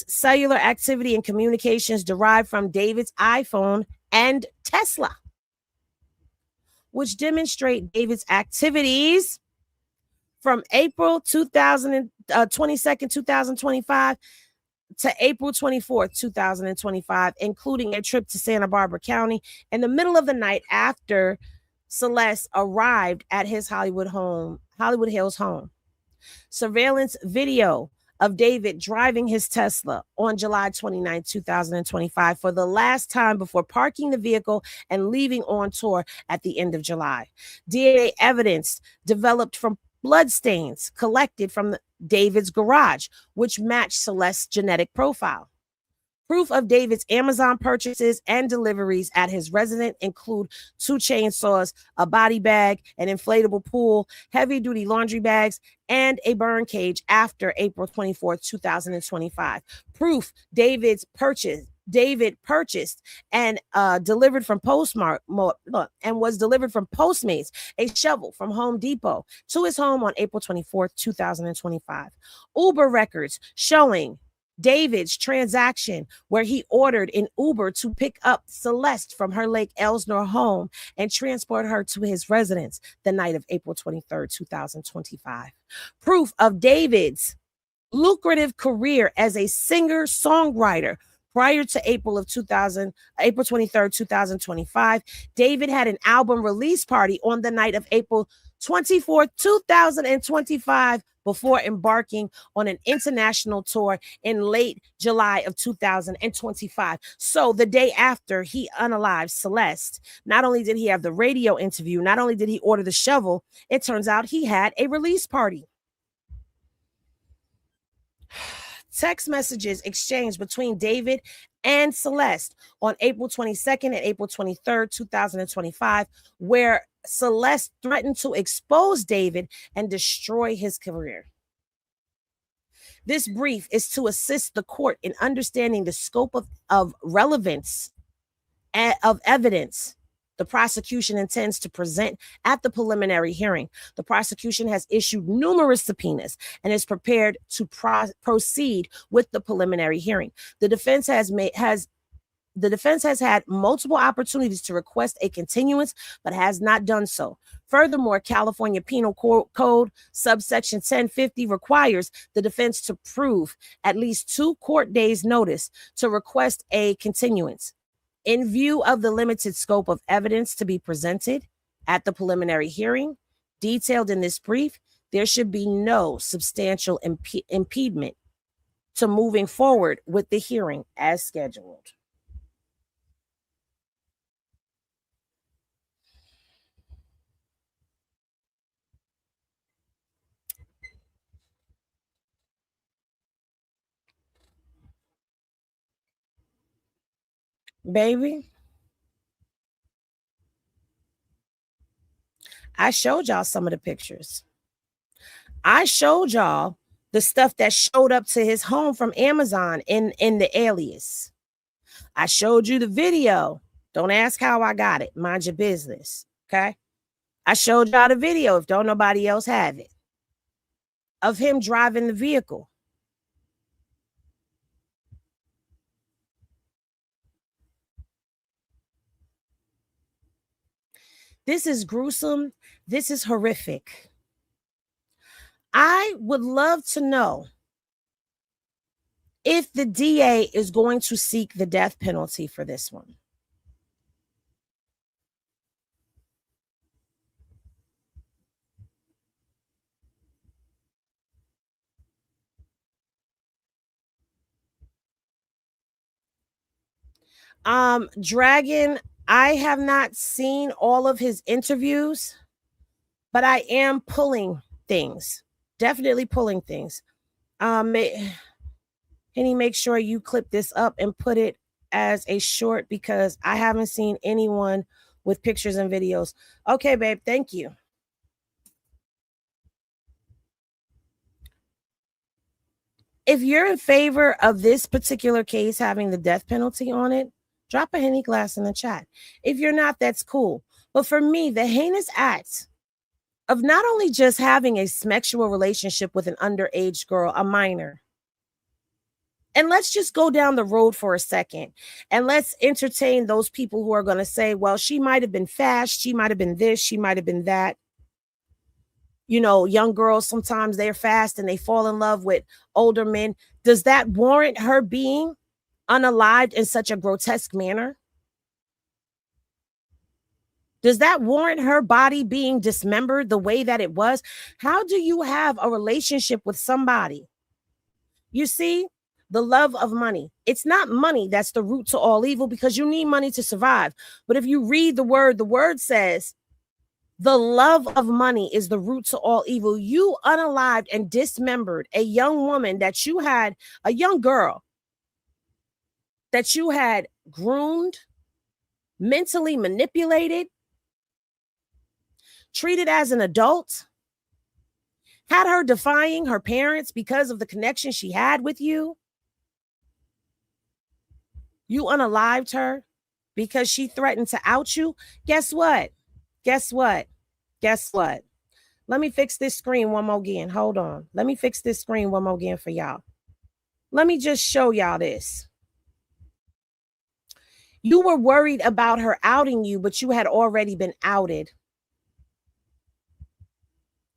cellular activity and communications derived from David's iPhone and Tesla, which demonstrate David's activities from April 22nd, 2025 to April 24th, 2025, including a trip to Santa Barbara County in the middle of the night after Celeste arrived at his Hollywood Hills home. Surveillance video of David driving his Tesla on July 29, 2025, for the last time before parking the vehicle and leaving on tour at the end of July. DNA evidence developed from bloodstains collected from David's garage, which matched Celeste's genetic profile. Proof of David's Amazon purchases and deliveries at his residence include 2 chainsaws, a body bag, an inflatable pool, heavy-duty laundry bags, and a burn cage after April 24th, 2025. Proof David purchased and delivered from Postmates a shovel from Home Depot to his home on April 24th, 2025. Uber records showing David's transaction where he ordered an Uber to pick up Celeste from her Lake Elsinore home and transport her to his residence the night of April 23rd, 2025. Proof of David's lucrative career as a singer-songwriter. Prior to April 23rd, 2025, David had an album release party on the night of April 24th, 2025, before embarking on an international tour in late July of 2025. So the day after he unalived Celeste, not only did he have the radio interview, not only did he order the shovel, it turns out he had a release party. Text messages exchanged between David and Celeste on April 22nd and April 23rd, 2025, where Celeste threatened to expose David and destroy his career. This brief is to assist the court in understanding the scope of relevance of evidence the prosecution intends to present at the preliminary hearing. The prosecution has issued numerous subpoenas and is prepared to proceed with the preliminary hearing. The defense has had multiple opportunities to request a continuance, but has not done so. Furthermore, California Penal Code subsection 1050 requires the defense to prove at least 2 court days' notice to request a continuance. In view of the limited scope of evidence to be presented at the preliminary hearing, detailed in this brief, there should be no substantial impediment to moving forward with the hearing as scheduled. Baby, I showed y'all some of the pictures. I showed y'all the stuff that showed up to his home from Amazon in the alias. I showed you the video. Don't ask how I got it. Mind your business. Okay. I showed y'all the video if don't nobody else have it. Of him driving the vehicle. This is gruesome. This is horrific. I would love to know if the DA is going to seek the death penalty for this one. Dragon, I have not seen all of his interviews, but I am pulling things. Definitely pulling things. Can you make sure you clip this up and put it as a short, because I haven't seen anyone with pictures and videos. Okay, babe, thank you. If you're in favor of this particular case having the death penalty on it, drop a Henny glass in the chat. If you're not, that's cool. But for me, the heinous act of not only just having a sexual relationship with an underage girl, a minor, and let's just go down the road for a second and let's entertain those people who are going to say, well, she might have been fast, she might have been this, she might have been that. You know, young girls, sometimes they're fast and they fall in love with older men. Does that warrant her being unalived in such a grotesque manner? Does that warrant her body being dismembered the way that it was? How do you have a relationship with somebody? You see, the love of money. It's not money that's the root to all evil, because you need money to survive. But if you read the word says the love of money is the root to all evil. You unalived and dismembered a young woman that you had, a young girl that you had groomed, mentally manipulated, treated as an adult, had her defying her parents because of the connection she had with you. You unalived her because she threatened to out you. Guess what? Guess what? Guess what? Let me fix this screen one more again. Hold on. Let me fix this screen one more again for y'all. Let me just show y'all this. You were worried about her outing you, but you had already been outed.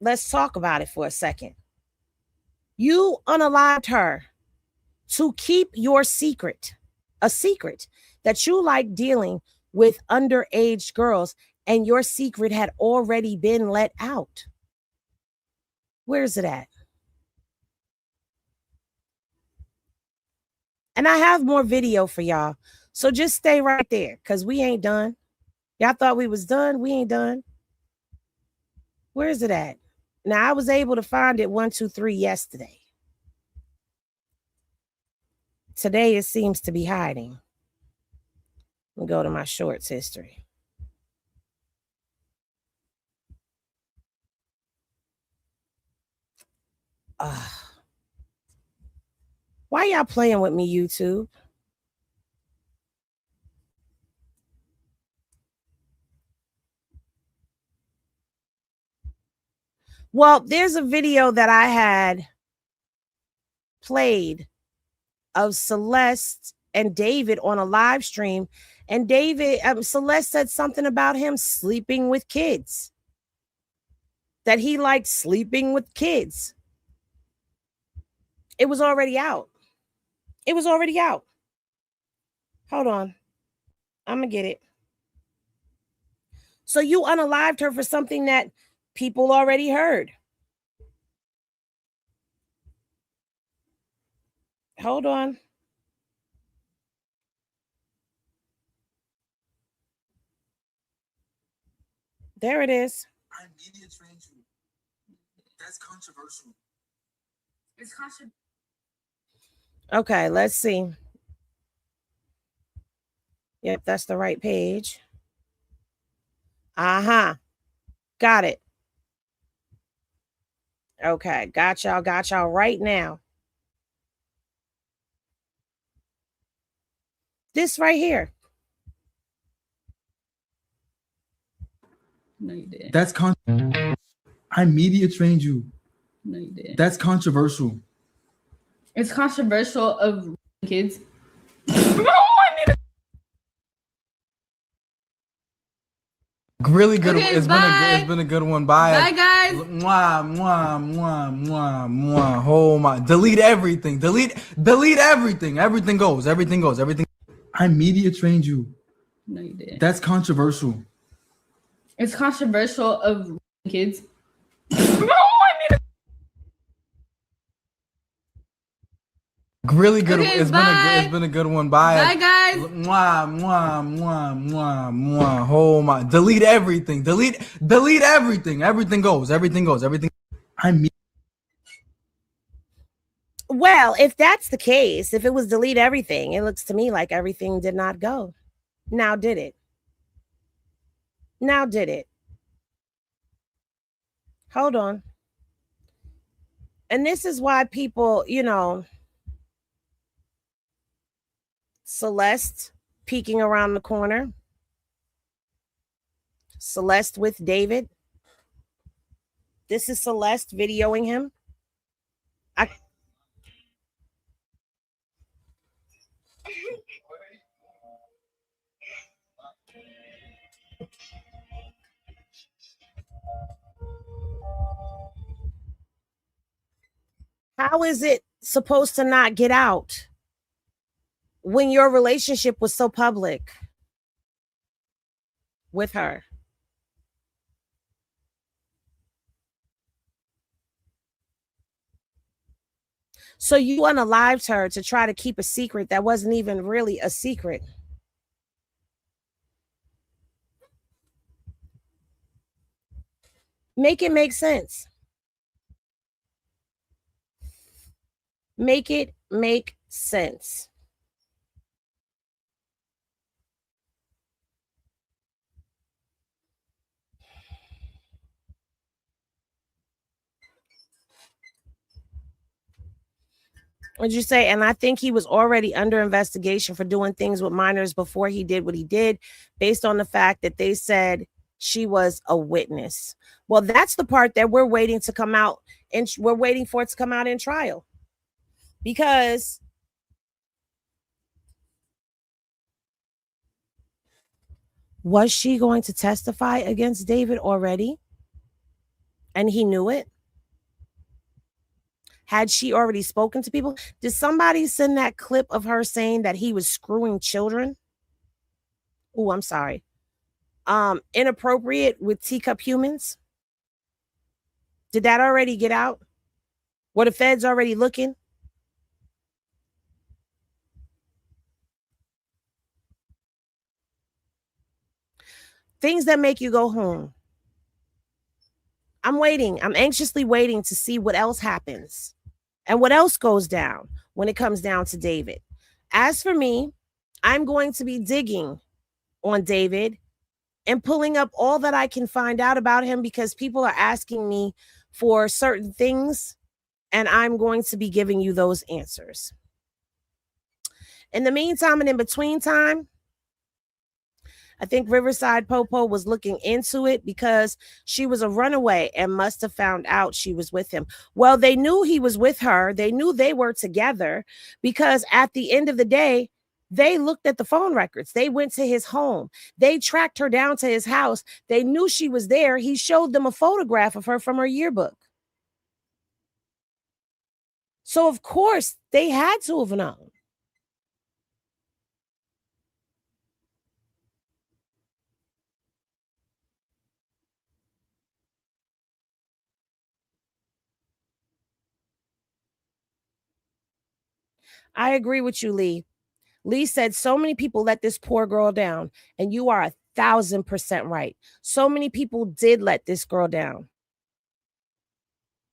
Let's talk about it for a second. You unalived her to keep your secret. a secret that you like dealing with underage girls, and your secret had already been let out. Where's it at? And I have more video for y'all. So just stay right there because we ain't done. Y'all thought we was done. We ain't done. Where is it at? Now, I was able to find it 1, 2, 3 yesterday. Today, it seems to be hiding. Let me go to my shorts history. Why y'all playing with me, YouTube? Well, there's a video that I had played of Celeste and David on a live stream. And Celeste said something about him sleeping with kids. That he liked sleeping with kids. It was already out. It was already out. Hold on. I'm going to get it. So you unalived her for something that people already heard. Hold on. There it is.
I'm media trained. That's controversial. It's controversial.
Okay, let's see. Yep, that's the right page. Got it. Okay, got y'all right now. This right here.
No, you didn't. That's I media trained you. No, you didn't. That's controversial. It's controversial of kids. Really good. Okay, it's been a good one. Bye guys. Mwah, mwah, mwah, mwah, mwah. Oh my! Delete everything. Delete everything. Everything goes. I media trained you. No, you didn't. That's controversial. It's controversial of kids. Really good. Okay, it's been a good one. Bye guys. Mwah, mwah, mwah, mwah, mwah. Oh my! Delete everything. Delete everything. Everything goes.
Well, if that's the case, if it was delete everything, it looks to me like everything did not go. Now did it? Hold on. And this is why people, Celeste peeking around the corner. Celeste with David. This is Celeste videoing him. How is it supposed to not get out when your relationship was so public with her? So you unalived her to try to keep a secret that wasn't even really a secret. Make it make sense. Make it make sense. What'd you say? And I think he was already under investigation for doing things with minors before he did what he did, based on the fact that they said she was a witness. Well, that's the part that we're waiting to come out, and we're waiting for it to come out in trial. Because was she going to testify against David already? And he knew it? Had she already spoken to people? Did somebody send that clip of her saying that he was screwing children? Oh, I'm sorry. Inappropriate with teacup humans? Did that already get out? Were the feds already looking? Things that make you go home. I'm waiting. I'm anxiously waiting to see what else happens and what else goes down when it comes down to David. As for me, I'm going to be digging on David and pulling up all that I can find out about him because people are asking me for certain things, and I'm going to be giving you those answers. In the meantime and in between time, I think Riverside Popo was looking into it because she was a runaway and must have found out she was with him. Well, they knew he was with her. They knew they were together because at the end of the day, they looked at the phone records. They went to his home. They tracked her down to his house. They knew she was there. He showed them a photograph of her from her yearbook. So, of course, they had to have known. I agree with you, Lee. Lee said so many people let this poor girl down, and you are 1,000% right. So many people did let this girl down.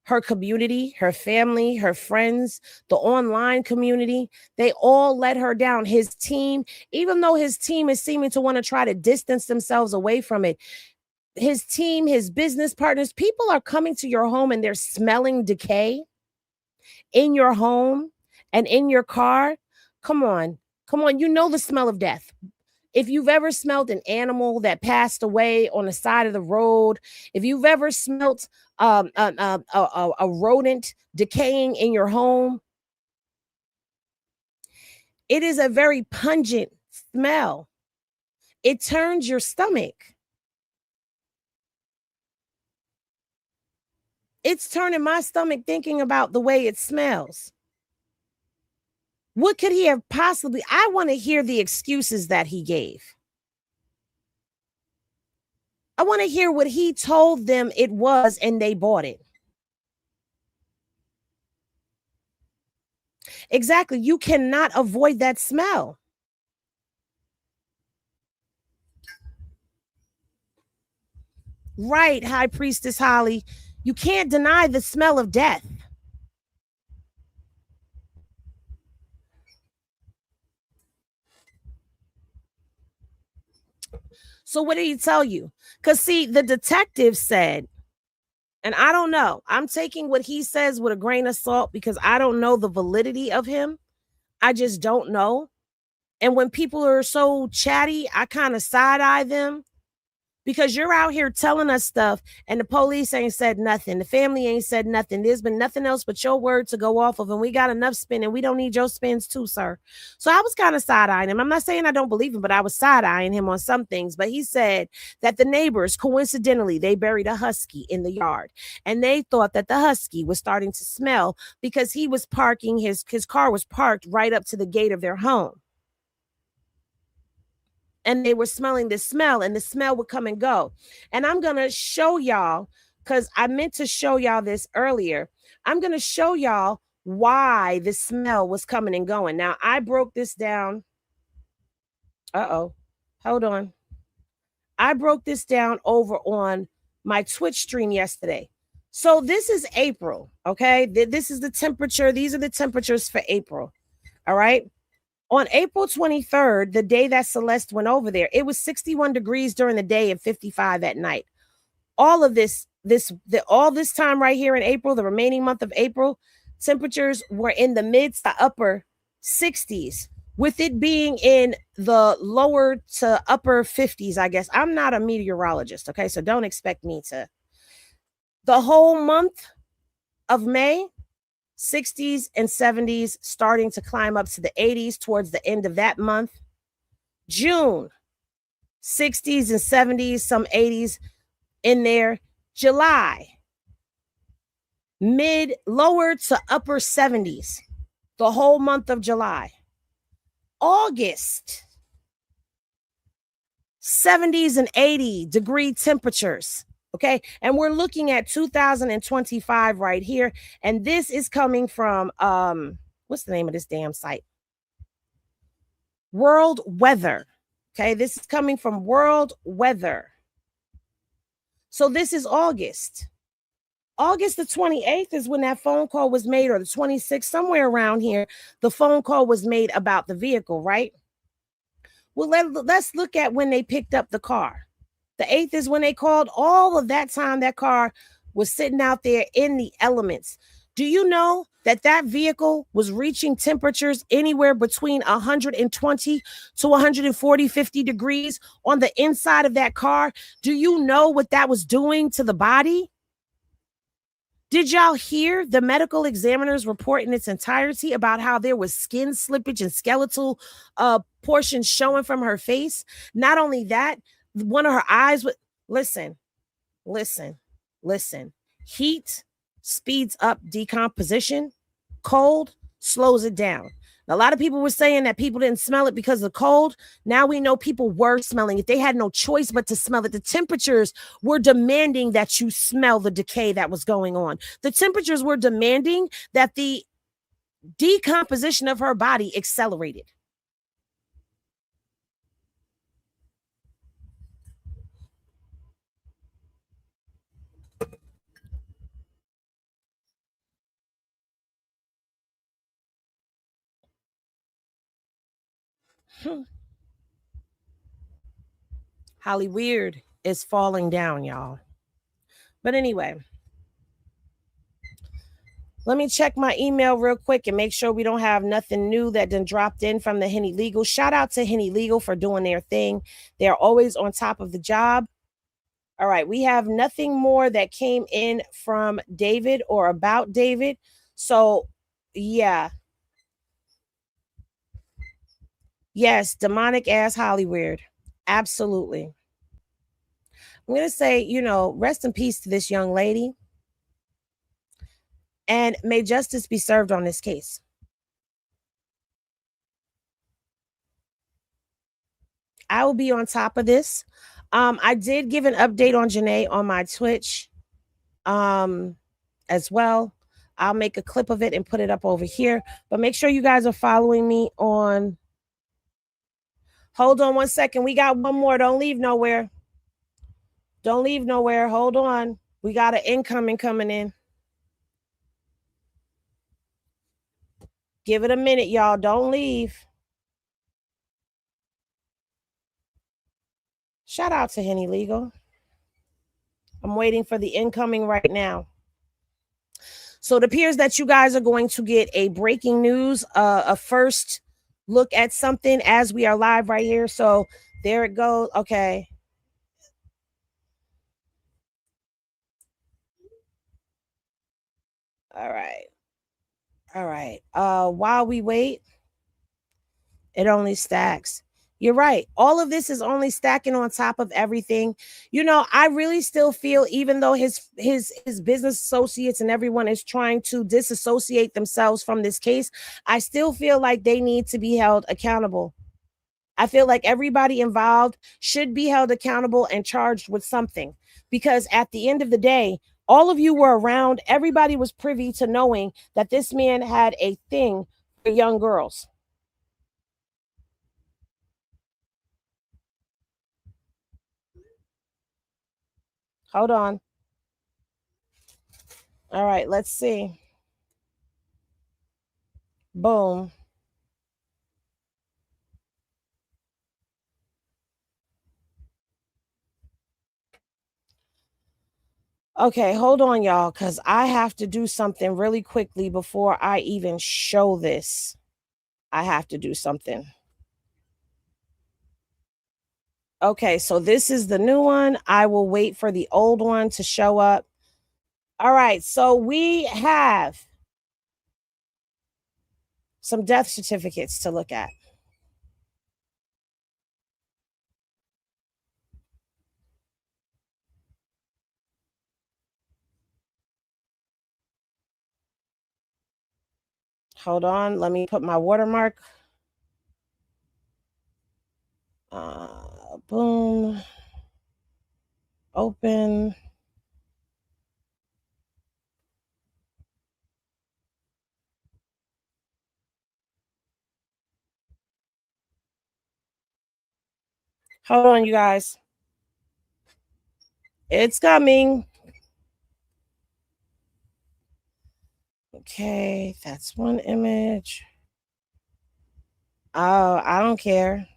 Her community, her family, her friends, the online community, they all let her down. His team, even though his team is seeming to want to try to distance themselves away from it, his team, his business partners, people are coming to your home and they're smelling decay in your home and in your car. Come on. You know the smell of death. If you've ever smelled an animal that passed away on the side of the road, if you've ever smelt a rodent decaying in your home, it is a very pungent smell. It turns your stomach. It's turning my stomach thinking about the way it smells. What could he have possibly? I want to hear the excuses that he gave. I want to hear what he told them it was and they bought it. Exactly. You cannot avoid that smell. Right, High Priestess Holly. You can't deny the smell of death. So what did he tell you? Because see, the detective said, and I don't know, I'm taking what he says with a grain of salt because I don't know the validity of him. I just don't know. And when people are so chatty, I kind of side eye them because you're out here telling us stuff and the police ain't said nothing. The family ain't said nothing. There's been nothing else but your word to go off of. And we got enough spin and we don't need your spins too, sir. So I was kind of side eyeing him. I'm not saying I don't believe him, but I was side eyeing him on some things. But he said that the neighbors, coincidentally, they buried a husky in the yard and they thought that the husky was starting to smell because he was parking, his car was parked right up to the gate of their home. And they were smelling the smell and the smell would come and go. And I'm going to show y'all, because I meant to show y'all this earlier. I'm going to show y'all why the smell was coming and going. Now, I broke this down. Hold on. I broke this down over on my Twitch stream yesterday. So this is April, okay? This is the temperature. These are the temperatures for April, all right? On April 23rd, the day that Celeste went over there, it was 61 degrees during the day and 55 at night. All of this time right here in April, the remaining month of April, temperatures were in the mid to upper 60s, with it being in the lower to upper 50s, I guess. I'm not a meteorologist, okay? So don't expect me to. The whole month of May, 60s and 70s, starting to climb up to the 80s towards the end of that month. June, 60s and 70s, some 80s in there. July, lower to upper 70s the whole month of July. August, 70s and 80-degree temperatures. Okay. And we're looking at 2025 right here. And this is coming from, what's the name of this damn site? World Weather. Okay. This is coming from World Weather. So this is August. August the 28th is when that phone call was made, or the 26th, somewhere around here. The phone call was made about the vehicle, right? Well, let's look at when they picked up the car. The 8th is when they called. All of that time, that car was sitting out there in the elements. Do you know that that vehicle was reaching temperatures anywhere between 120 to 140, 50 degrees on the inside of that car? Do you know what that was doing to the body? Did y'all hear the medical examiner's report in its entirety about how there was skin slippage and skeletal portions showing from her face? Not only that, one of her eyes would listen. Heat speeds up decomposition. Cold slows it down. A lot of people were saying that people didn't smell it because of the cold. Now we know people were smelling it. They had no choice but to smell it. The temperatures were demanding that you smell the decay that was going on. The temperatures were demanding that the decomposition of her body accelerated. Holly Weird is falling down, y'all. But anyway, let me check my email real quick and make sure we don't have nothing new that done dropped in from the Henny Legal. Shout out to Henny Legal for doing their thing. They're always on top of the job. All right, we have nothing more that came in from David or about David. So, yeah. Yes, demonic ass Hollywood. Absolutely. I'm going to say, rest in peace to this young lady. And may justice be served on this case. I will be on top of this. I did give an update on Janae on my Twitch as well. I'll make a clip of it and put it up over here. But make sure you guys are following me on. Hold on one second. We got one more. Don't leave nowhere. Don't leave nowhere. Hold on. We got an incoming coming in. Give it a minute, y'all. Don't leave. Shout out to Henny Legal. I'm waiting for the incoming right now. So it appears that you guys are going to get a breaking news, a first look at something as we are live right here. So there it goes. Okay. All right. All right. While we wait, it only stacks. You're right. All of this is only stacking on top of everything. I really still feel, even though his business associates and everyone is trying to disassociate themselves from this case, I still feel like they need to be held accountable. I feel like everybody involved should be held accountable and charged with something, because at the end of the day, all of you were around. Everybody was privy to knowing that this man had a thing for young girls. Hold on. All right, let's see. Boom. Okay, hold on, y'all, because I have to do something really quickly before I even show this. I have to do something. Okay, so this is the new one. I will wait for the old one to show up. All right, so we have some death certificates to look at. Hold on, let me put my watermark. Boom. Open. Hold on, you guys. It's coming. Okay, that's one image. Oh, I don't care.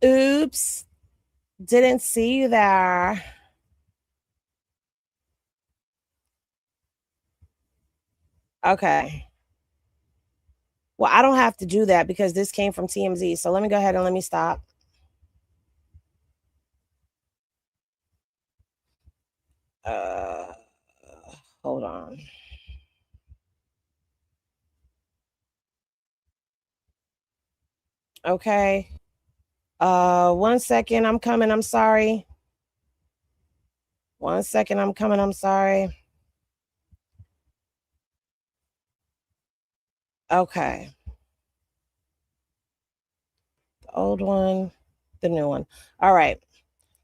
Oops. Didn't see you there. Okay. Well, I don't have to do that because this came from TMZ. So let me go ahead and let me stop. Hold on. Okay. 1 second. I'm coming. I'm sorry. 1 second. I'm coming. I'm sorry. Okay. The old one, the new one. All right.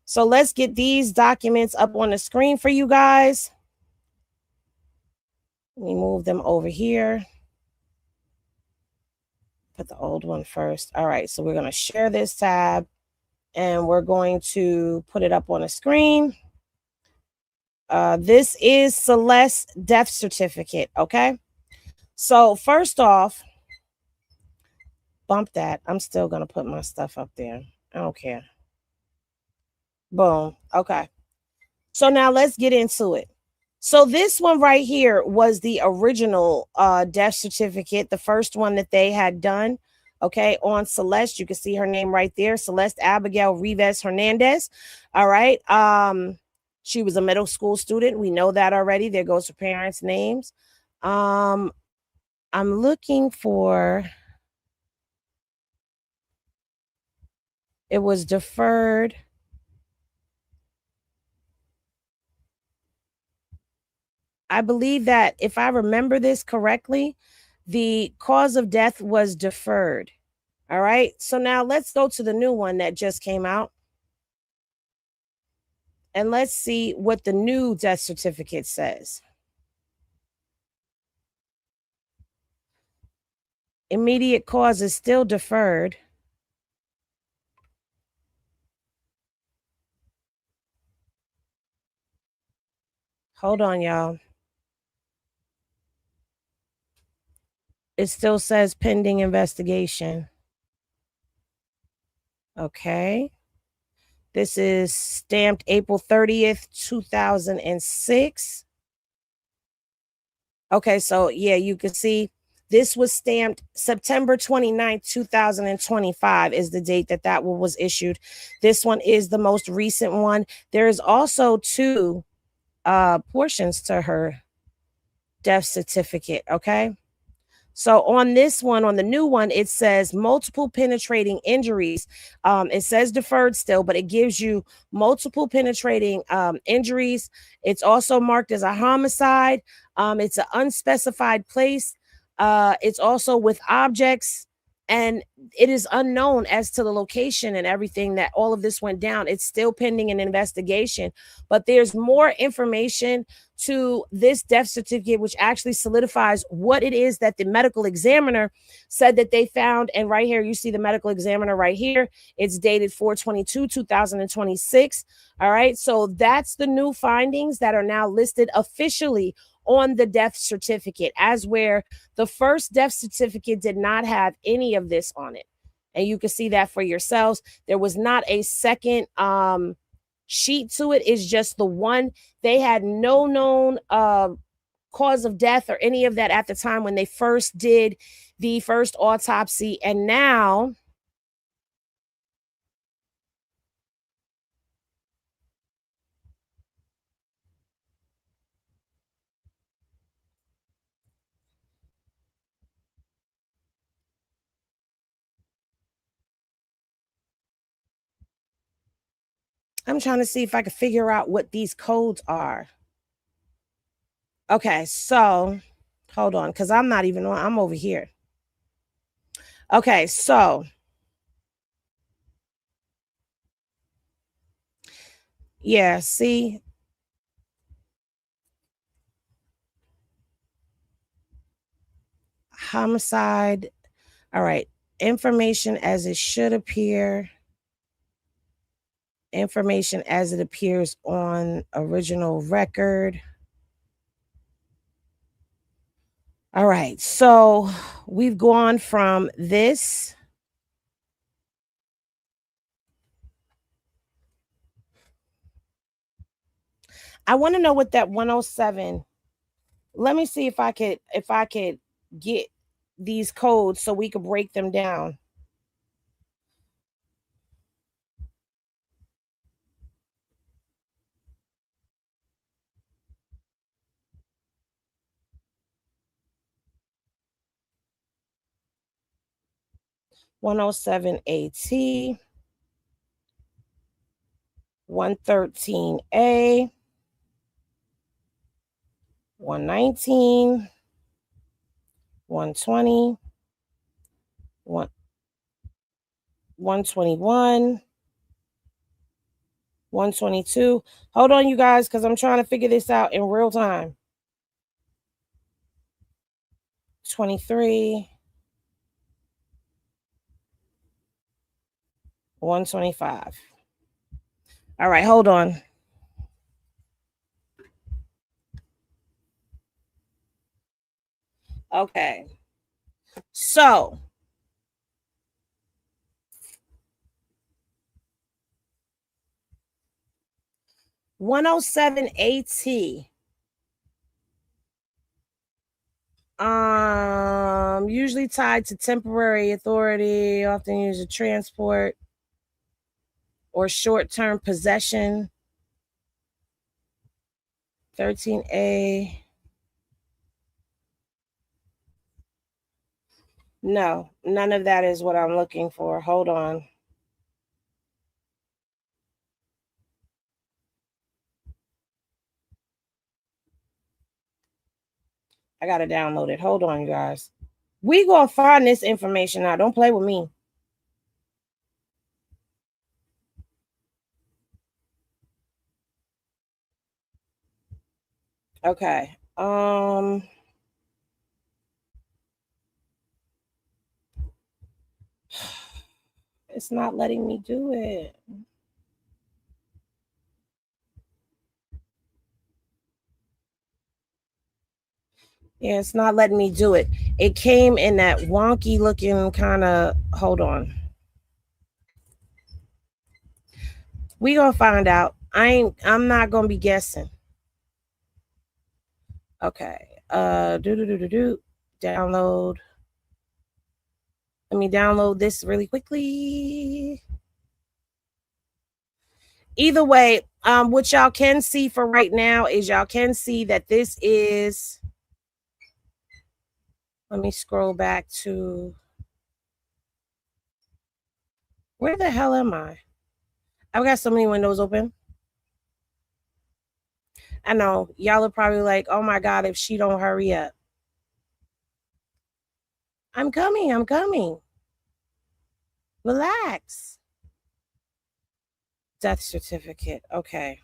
So let's get these documents up on the screen for you guys. Let me move them over here. Put the old one first. All right. So we're going to share this tab and we're going to put it up on the screen. This is Celeste's death certificate. Okay. So first off, bump that. I'm still going to put my stuff up there. I don't care. Boom. Okay. So now let's get into it. So this one right here was the original death certificate, the first one that they had done. Okay, on Celeste, you can see her name right there, Celeste Abigail Rivas Hernandez. All right. She was a middle school student. We know that already. There goes her parents' names. I'm looking for. It was deferred. I believe that if I remember this correctly, the cause of death was deferred. All right. So now let's go to the new one that just came out. And let's see what the new death certificate says. Immediate cause is still deferred. Hold on, y'all. It still says pending investigation. Okay. This is stamped April 30th, 2006. Okay, so yeah, you can see this was stamped September 29th, 2025 is the date that that one was issued. This one is the most recent one. There is also two portions to her death certificate, okay? So on this one, on the new one, it says multiple penetrating injuries. It says deferred still, but it gives you multiple penetrating injuries. It's also marked as a homicide. It's an unspecified place. It's also with objects, and it is unknown as to the location and everything that all of this went down. It's still pending an investigation, but there's more information to this death certificate, which actually solidifies what it is that the medical examiner said that they found. And right here, you see the medical examiner right here. It's dated 4/22/2026. All right. So that's the new findings that are now listed officially on the death certificate, as where the first death certificate did not have any of this on it. And you can see that for yourselves. There was not a second sheet to it. It's just the one. They had no known cause of death or any of that at the time when they first did the first autopsy. And now I'm trying to see if I can figure out what these codes are. Okay, so hold on, because I'm not even on, I'm over here. Okay, so yeah, see, homicide. All right, information as it should appear. Information as it appears on original record. All right, so we've gone from this. I want to know what that 107. Let me see if I could get these codes so we could break them down. (107) AT, 113A, 119, 120, 121, 122. Hold on, you guys, because I'm trying to figure this out in real time. 23, 125. All right, hold on. Okay. So, (107) AT. Usually tied to temporary authority, often used to transport or short-term possession. 13A. No, none of that is what I'm looking for. Hold on. I gotta download it. Hold on, you guys. We gonna find this information out. Don't play with me. Okay. It's not letting me do it. Yeah, it's not letting me do it. It came in that wonky looking kind of, hold on. We gonna find out. I'm not gonna be guessing. Okay. Download. Let me download this really quickly. Either way, what y'all can see for right now is y'all can see that this is, let me scroll back to, where the hell am I? I've got so many windows open. I know y'all are probably like, oh my God, if she don't hurry up. I'm coming. Relax. Death certificate. Okay.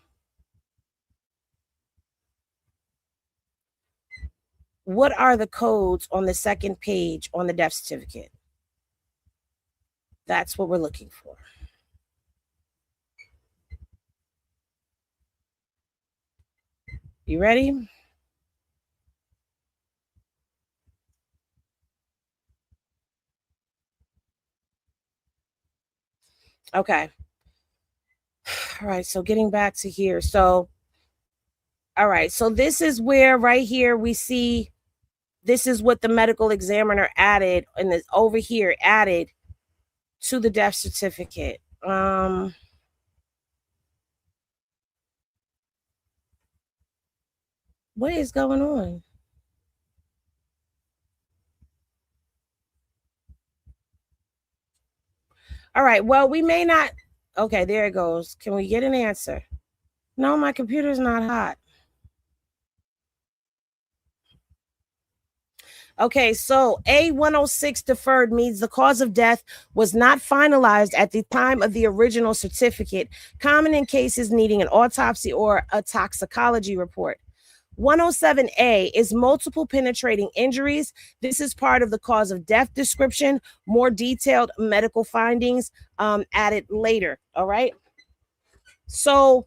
What are the codes on the second page on the death certificate? That's what we're looking for. You ready? Okay. All right. So getting back to here. So, all right. So this is where right here we see, this is what the medical examiner added, and this over here added to the death certificate. What is going on? All right. Well, we may not Okay, there it goes. Can we get an answer? No, my computer's not hot. Okay, so A106 deferred means the cause of death was not finalized at the time of the original certificate, common in cases needing an autopsy or a toxicology report. 107A is multiple penetrating injuries. This is part of the cause of death description. More detailed medical findings added later. All right. So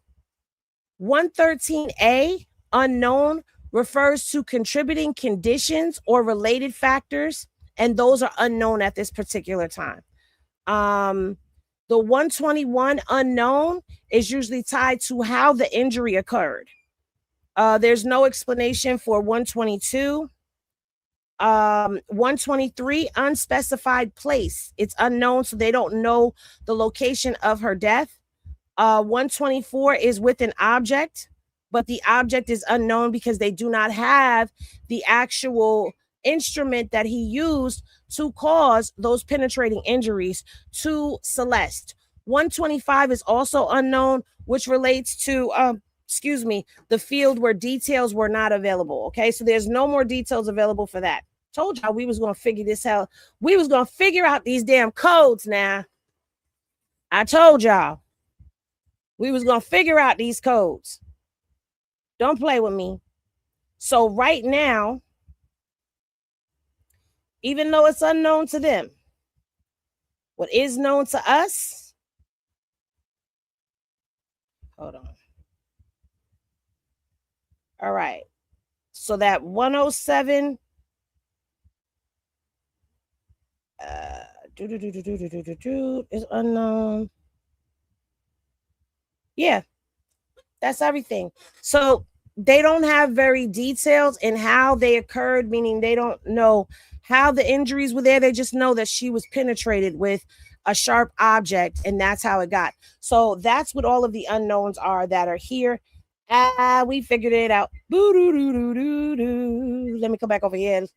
113A, unknown, refers to contributing conditions or related factors, and those are unknown at this particular time. The 121 unknown is usually tied to how the injury occurred. There's no explanation for 122. 123, unspecified place. It's unknown, so they don't know the location of her death. 124 is with an object, but the object is unknown because they do not have the actual instrument that he used to cause those penetrating injuries to Celeste. 125 is also unknown, which relates to the field where details were not available. Okay, so there's no more details available for that. Told y'all we was gonna figure this out. We was gonna figure out these damn codes now. I told y'all we was gonna figure out these codes. Don't play with me. So right now, even though it's unknown to them, what is known to us, hold on. All right. So that 107 is unknown. Yeah, that's everything. So they don't have very details in how they occurred, meaning they don't know how the injuries were there. They just know that she was penetrated with a sharp object, and that's how it got. So that's what all of the unknowns are that are here. We figured it out. Let me come back over here.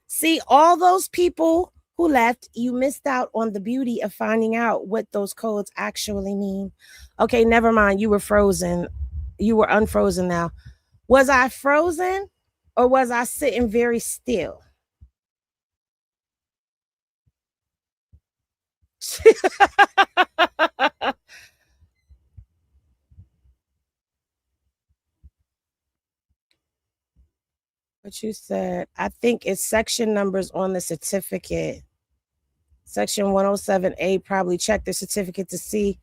See, all those people who left, you missed out on the beauty of finding out what those codes actually mean. Okay, never mind. You were frozen. You were unfrozen now. Was I frozen or was I sitting very still? What you said, I think it's section numbers on the certificate. Section 107A, probably check the certificate to see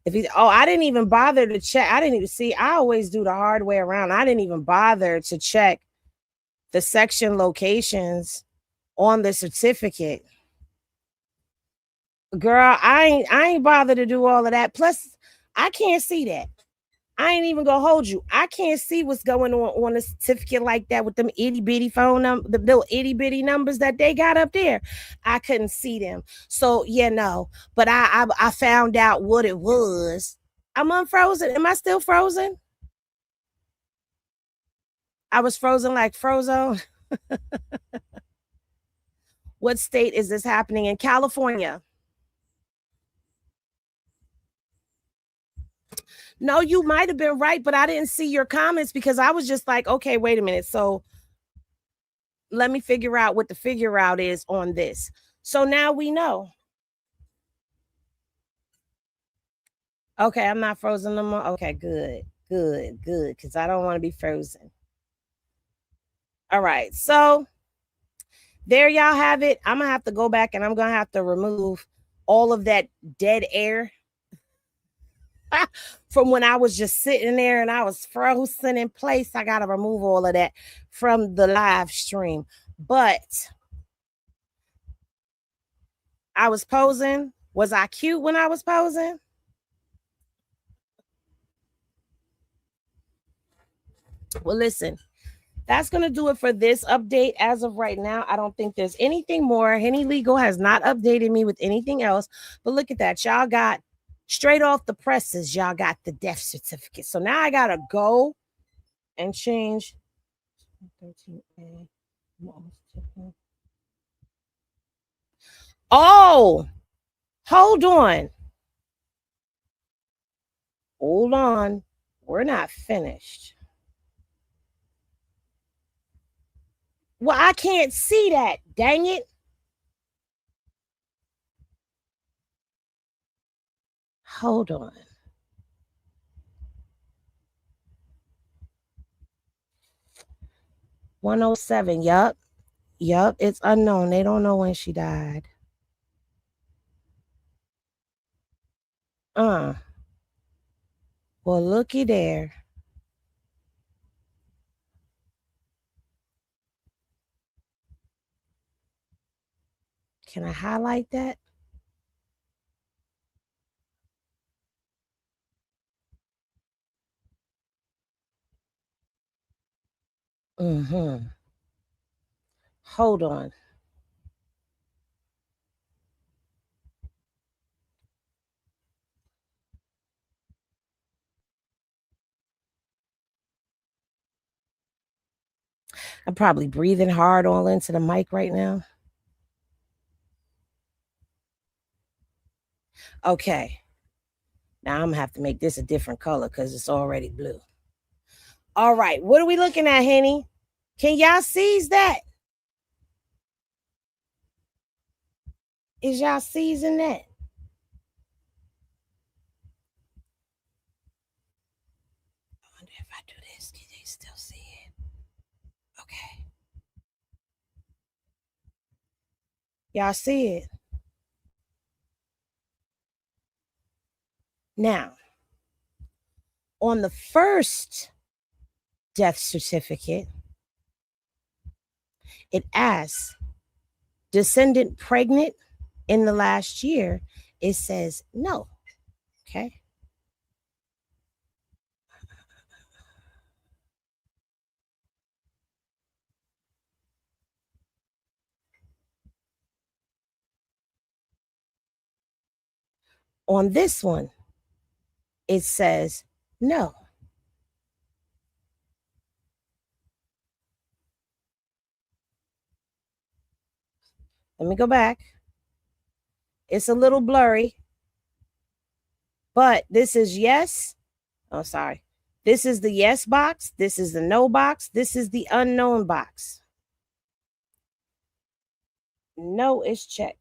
if he, I didn't even bother to check. I didn't even see. I always do the hard way around. I didn't even bother to check the section locations on the certificate. Girl, I ain't bothered to do all of that. Plus, I can't see that. I ain't even gonna hold you. I can't see what's going on a certificate like that with them itty bitty phone numbers, the little itty bitty numbers that they got up there. I couldn't see them. So yeah, no. But I found out what it was. I'm unfrozen. Am I still frozen? I was frozen like Frozone. What state is this happening in? California. No, you might have been right, but I didn't see your comments because I was just like, okay, wait a minute. So let me figure out what the figure out is on this. So now we know. Okay, I'm not frozen no more. Okay, good. Because I don't want to be frozen. All right, so there y'all have it. I'm going to have to go back and I'm going to have to remove all of that dead air from when I was just sitting there and I was frozen in place. I got to remove all of that from the live stream. But I was posing. Was I cute when I was posing? Well, listen, that's going to do it for this update. As of right now, I don't think there's anything more. Henny Legal has not updated me with anything else. But look at that. Y'all got straight off the presses. Y'all got the death certificate. So now I got to go and change 13A. Oh, Hold on. Hold on. We're not finished. Well, I can't see that. Dang it. Hold on. $107. Yup. Yup. It's unknown. They don't know when she died. Well, looky there. Can I highlight that? Hold on. I'm probably breathing hard all into the mic right now. Okay. Now I'm gonna have to make this a different color because it's already blue. All right. What are we looking at, Henny? Can y'all seize that? Is y'all seizing that? I wonder if I do this, can they still see it? Okay. Y'all see it? Now, on the first death certificate, it asks, descendant pregnant in the last year? It says no. Okay. On this one, it says no. Let me go back. It's a little blurry, but this is yes. Oh, sorry. This is the yes box. This is the no box. This is the unknown box. No is checked.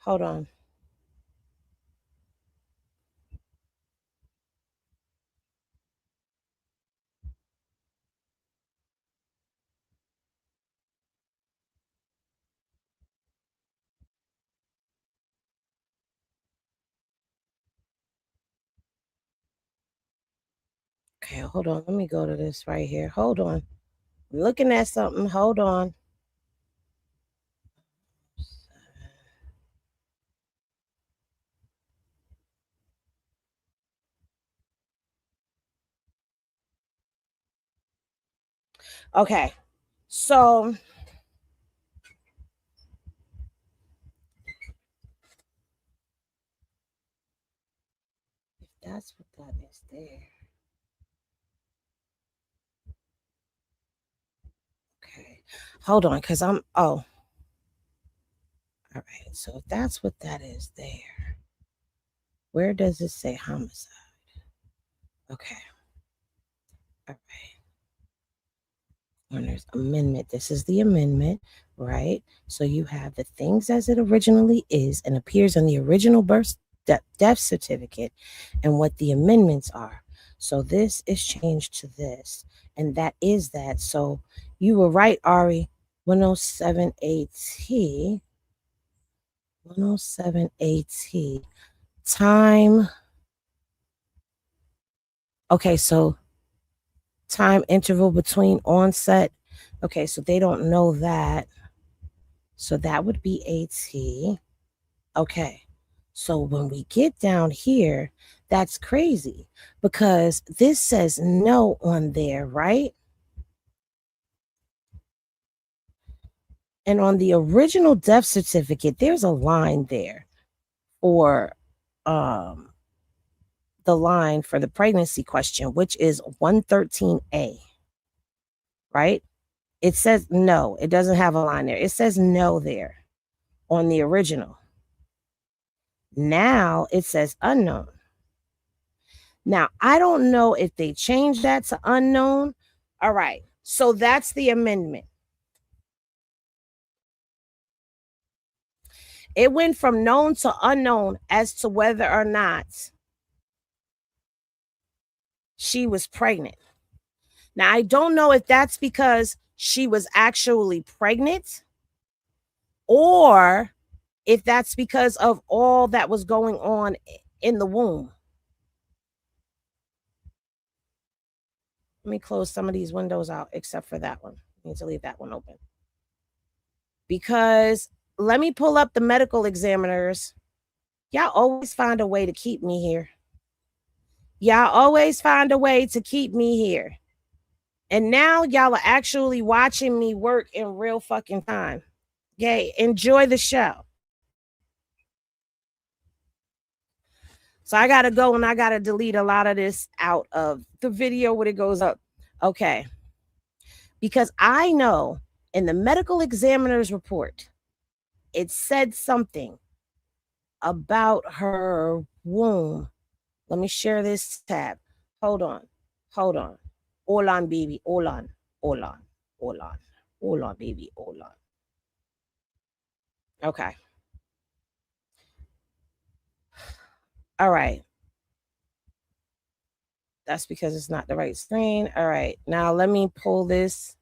Hold on. Okay, hold on. Let me go to this right here. Hold on. I'm looking at something. Hold on. Okay, so if that's what that is there. Okay, hold on, because I'm, all right, so if that's what that is there, where does it say homicide? Okay, all right. Coroner's amendment. This is the amendment, right? So you have the things as it originally is and appears on the original birth death certificate and what the amendments are. So this is changed to this, and that is that. So you were right, Ari. 107AT. 107AT. Time. Okay, so time interval between onset. Okay, so they don't know that. So that would be AT. Okay. So when we get down here, that's crazy because this says no on there, right? And on the original death certificate, there's a line there for the line for the pregnancy question, which is 113A, right? It says no. It doesn't have a line there. It says no there on the original. Now it says unknown. Now, I don't know if they changed that to unknown. All right. So that's the amendment. It went from known to unknown as to whether or not she was pregnant. Now, I don't know if that's because she was actually pregnant or if that's because of all that was going on in the womb. Let me close some of these windows out, except for that one. I need to leave that one open. Because let me pull up the medical examiners. Y'all always find a way to keep me here. Y'all always find a way to keep me here. And now y'all are actually watching me work in real fucking time. Okay, enjoy the show. So I got to go and I got to delete a lot of this out of the video when it goes up. Okay. Because I know in the medical examiner's report, it said something about her womb. Let me share this tab. Hold on. Hold on. Hold on, baby. Hold on. Hold on. Hold on. Hold on, baby. Hold on. Okay. All right. That's because it's not the right screen. All right. Now let me pull this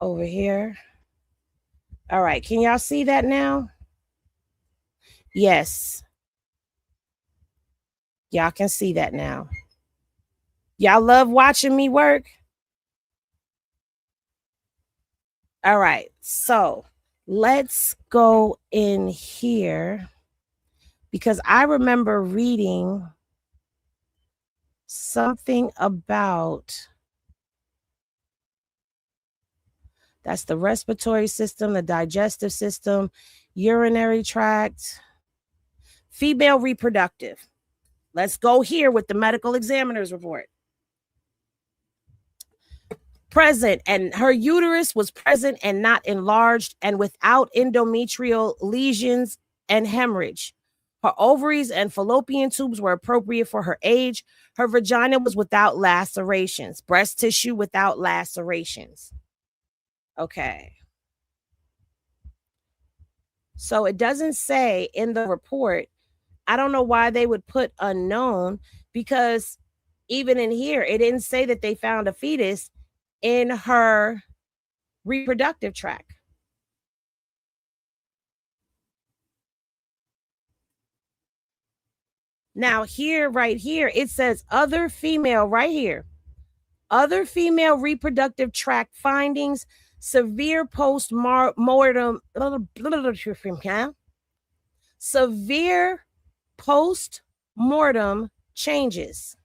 over here. All right. Can y'all see that now? Yes. Y'all can see that now. Y'all love watching me work? All right. So let's go in here because I remember reading something about that's the respiratory system, the digestive system, urinary tract, female reproductive. Let's go here with the medical examiner's report. Present, and her uterus was present and not enlarged and without endometrial lesions and hemorrhage. Her ovaries and fallopian tubes were appropriate for her age. Her vagina was without lacerations. Breast tissue without lacerations. Okay. So it doesn't say in the report. I don't know why they would put unknown because even in here, it didn't say that they found a fetus in her reproductive tract. Now here, right here, it says other female right here. Other female reproductive tract findings, severe post-mortem, severe post-mortem changes.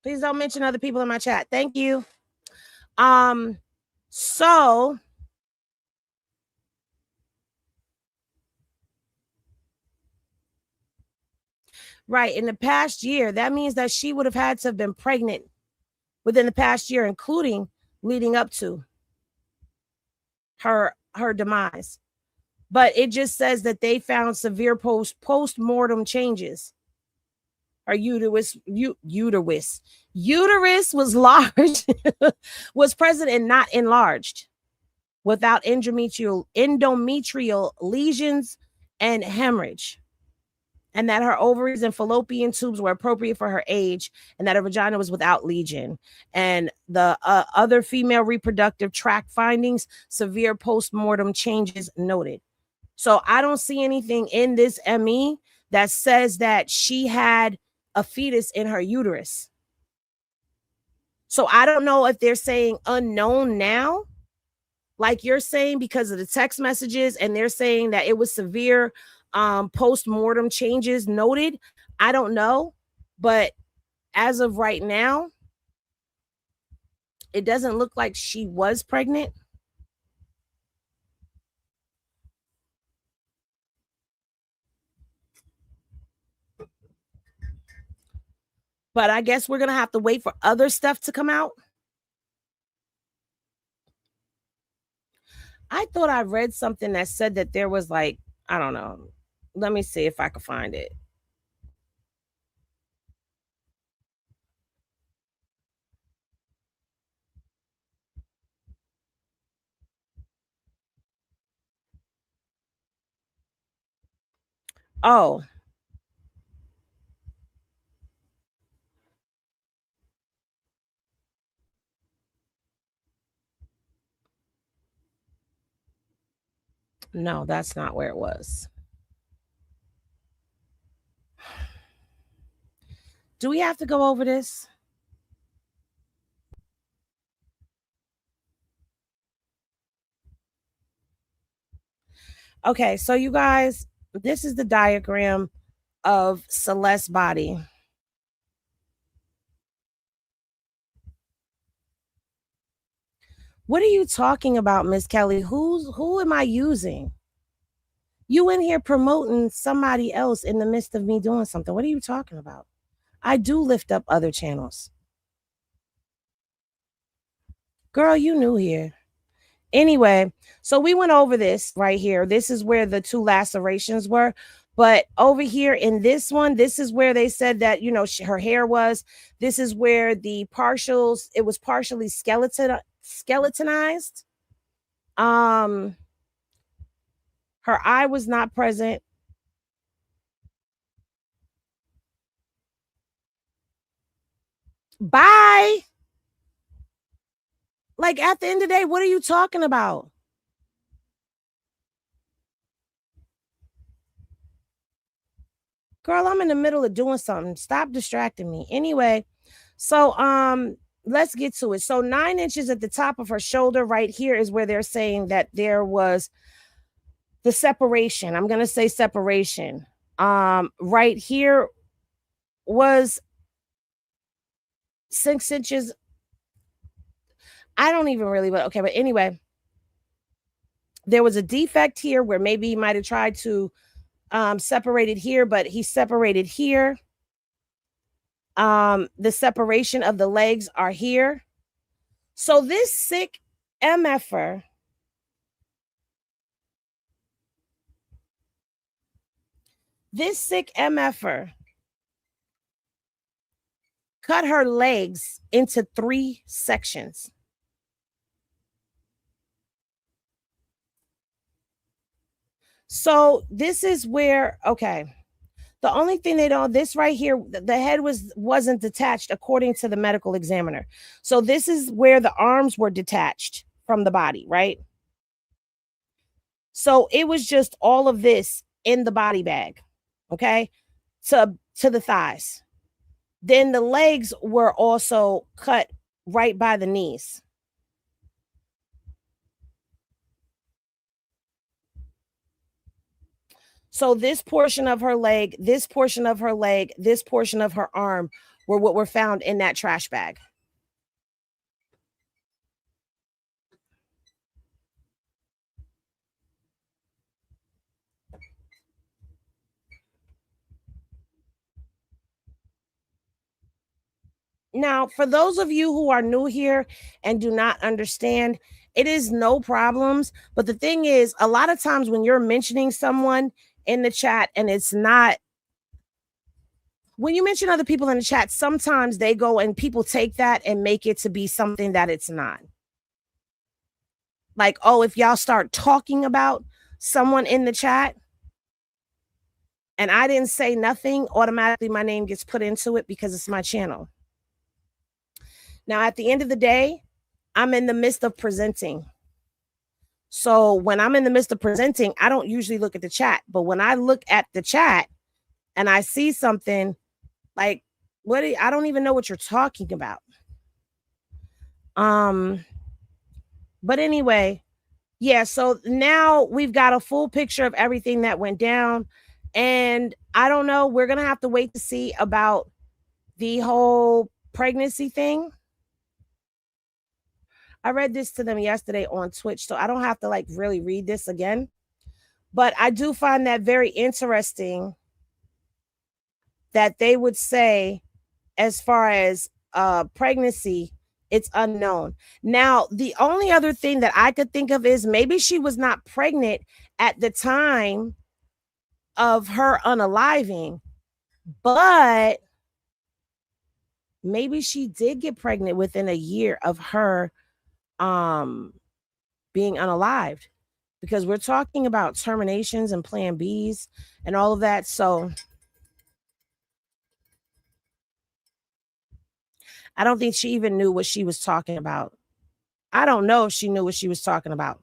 Please don't mention other people in my chat. Thank you. So right, in the past year, that means that she would have had to have been pregnant within the past year, including leading up to her demise. But it just says that they found severe post-mortem changes. Her uterus was large, was present and not enlarged, without endometrial lesions and hemorrhage, and that her ovaries and fallopian tubes were appropriate for her age, and that her vagina was without lesion. And the other female reproductive tract findings, severe post-mortem changes noted. So I don't see anything in this ME that says that she had a fetus in her uterus. So I don't know if they're saying unknown now, like you're saying, because of the text messages, and they're saying that it was severe post-mortem changes noted. I don't know. But as of right now, it doesn't look like she was pregnant. But I guess we're going to have to wait for other stuff to come out. I thought I read something that said that there was like, I don't know. Let me see if I can find it. Oh. No, that's not where it was. Do we have to go over this? Okay, so you guys, this is the diagram of Celeste's body. What are you talking about, Miss Kelly? Who am I using? You in here promoting somebody else in the midst of me doing something. What are you talking about? I do lift up other channels. Girl, you new here. Anyway, so we went over this right here. This is where the 2 lacerations were. But over here in this one, this is where they said that, you know, her hair was. This is where the partials, it was partially skeletonized. Her eye was not present. Bye. Like, at the end of the day, what are you talking about? Girl, I'm in the middle of doing something. Stop distracting me. Anyway, so let's get to it. So 9 inches at the top of her shoulder right here is where they're saying that there was the separation. I'm going to say separation. Right here was 6 inches. I don't even really, but okay. But anyway, there was a defect here where maybe he might have tried to separate it here, but he separated here. The separation of the legs are here. So this sick MFer cut her legs into 3 sections. So this is where, okay, the only thing they don't, this right here, the head wasn't detached according to the medical examiner. So this is where the arms were detached from the body, right? So it was just all of this in the body bag, okay, to the thighs. Then the legs were also cut right by the knees. So this portion of her leg, this portion of her leg, this portion of her arm were what were found in that trash bag. Now, for those of you who are new here and do not understand, it is no problems. But the thing is, a lot of times when you're mentioning someone in the chat and it's not, when you mention other people in the chat, sometimes they go and people take that and make it to be something that it's not. Like, oh, if y'all start talking about someone in the chat and I didn't say nothing, automatically my name gets put into it because it's my channel. Now, at the end of the day, I'm in the midst of presenting. So when I'm in the midst of presenting, I don't usually look at the chat. But when I look at the chat, and I see something like, I don't even know what you're talking about. But anyway, yeah, so now we've got a full picture of everything that went down. And I don't know, we're going to have to wait to see about the whole pregnancy thing. I read this to them yesterday on Twitch, so I don't have to like really read this again. But I do find that very interesting that they would say, as far as pregnancy, it's unknown. Now, the only other thing that I could think of is maybe she was not pregnant at the time of her unaliving, but maybe she did get pregnant within a year of her being unalived, because we're talking about terminations and plan Bs and all of that. So I don't think she even knew what she was talking about. I don't know if she knew what she was talking about.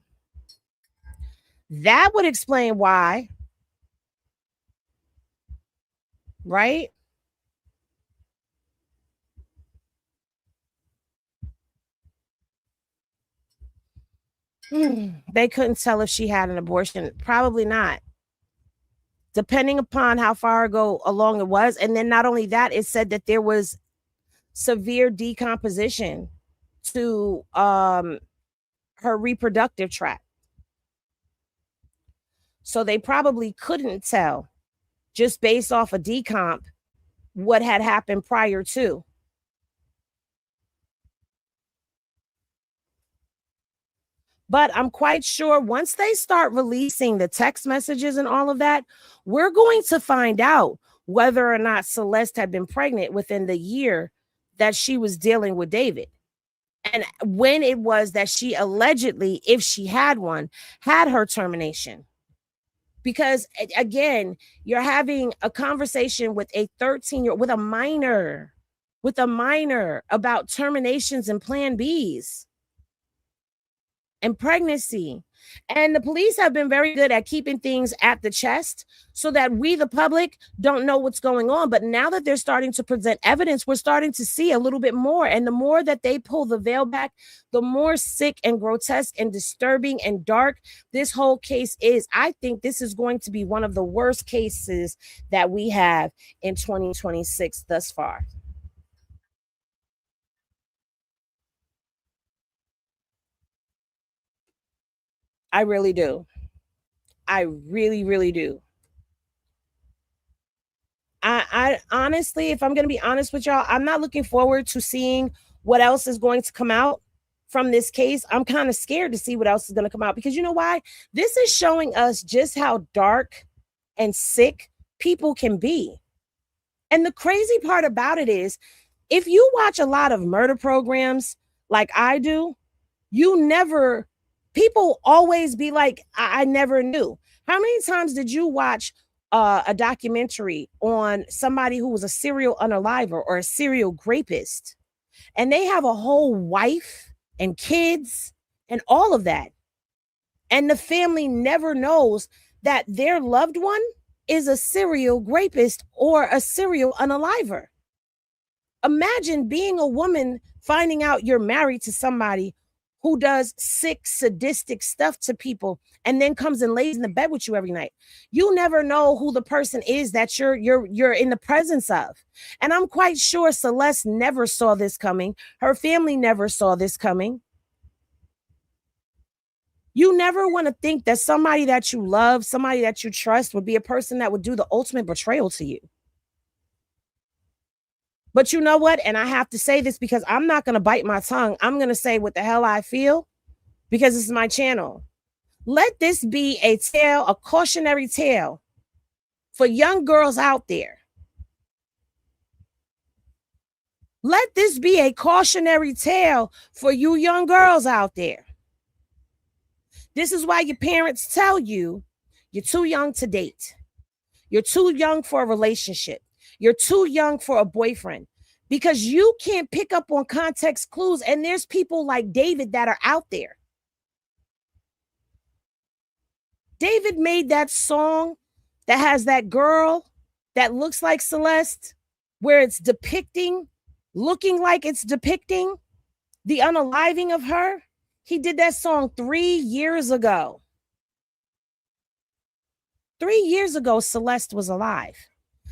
That would explain why, right? They couldn't tell if she had an abortion. Probably not. Depending upon how far along it was. And then not only that, it said that there was severe decomposition to her reproductive tract. So they probably couldn't tell, just based off a decomp, what had happened prior to. But I'm quite sure once they start releasing the text messages and all of that, we're going to find out whether or not Celeste had been pregnant within the year that she was dealing with David. And when it was that she allegedly, if she had one, had her termination. Because again, you're having a conversation with a 13-year-old, with a minor about terminations and plan Bs and pregnancy. And the police have been very good at keeping things at the chest so that we, the public, don't know what's going on. But now that they're starting to present evidence, we're starting to see a little bit more. And the more that they pull the veil back, the more sick and grotesque and disturbing and dark this whole case is. I think this is going to be one of the worst cases that we have in 2026 thus far. I really do. I really, really do. I honestly, if I'm going to be honest with y'all, I'm not looking forward to seeing what else is going to come out from this case. I'm kind of scared to see what else is going to come out, because you know why? This is showing us just how dark and sick people can be. And the crazy part about it is, if you watch a lot of murder programs like I do, people always be like, I never knew. How many times did you watch a documentary on somebody who was a serial unaliver or a serial rapist, and they have a whole wife and kids and all of that, and the family never knows that their loved one is a serial rapist or a serial unaliver? Imagine being a woman, finding out you're married to somebody who does sick, sadistic stuff to people and then comes and lays in the bed with you every night. You never know who the person is that you're in the presence of. And I'm quite sure Celeste never saw this coming. Her family never saw this coming. You never want to think that somebody that you love, somebody that you trust, would be a person that would do the ultimate betrayal to you. But you know what? And I have to say this because I'm not going to bite my tongue. I'm going to say what the hell I feel, because this is my channel. Let this be a tale, a cautionary tale for young girls out there. Let this be a cautionary tale for you young girls out there. This is why your parents tell you you're too young to date. You're too young for a relationship. You're too young for a boyfriend, because you can't pick up on context clues. And there's people like David that are out there. David made that song that has that girl that looks like Celeste, where it's looking like it's depicting the unaliving of her. He did that song 3 years ago. 3 years ago, Celeste was alive.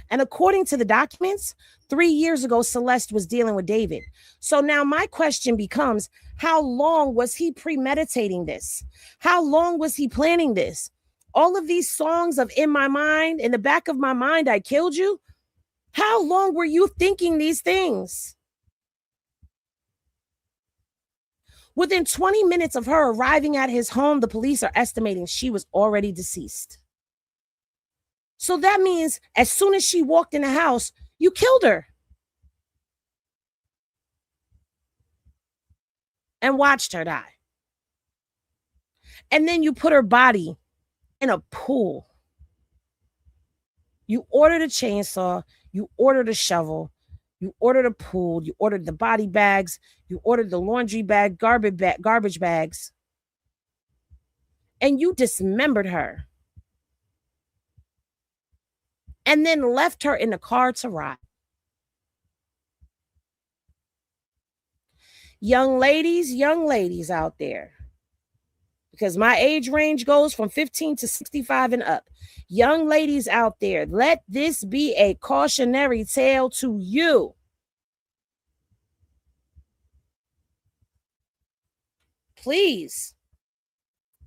And according to the documents, 3 years ago, Celeste was dealing with David. So now my question becomes, how long was he premeditating this? How long was he planning this? All of these songs of In My Mind, in the back of my mind, I killed you. How long were you thinking these things? Within 20 minutes of her arriving at his home, the police are estimating she was already deceased. So that means as soon as she walked in the house, you killed her. And watched her die. And then you put her body in a pool. You ordered a chainsaw, you ordered a shovel, you ordered a pool, you ordered the body bags, you ordered the laundry bag, garbage bags, and you dismembered her. And then left her in the car to rot. Young ladies out there, because my age range goes from 15 to 65 and up. Young ladies out there, let this be a cautionary tale to you. Please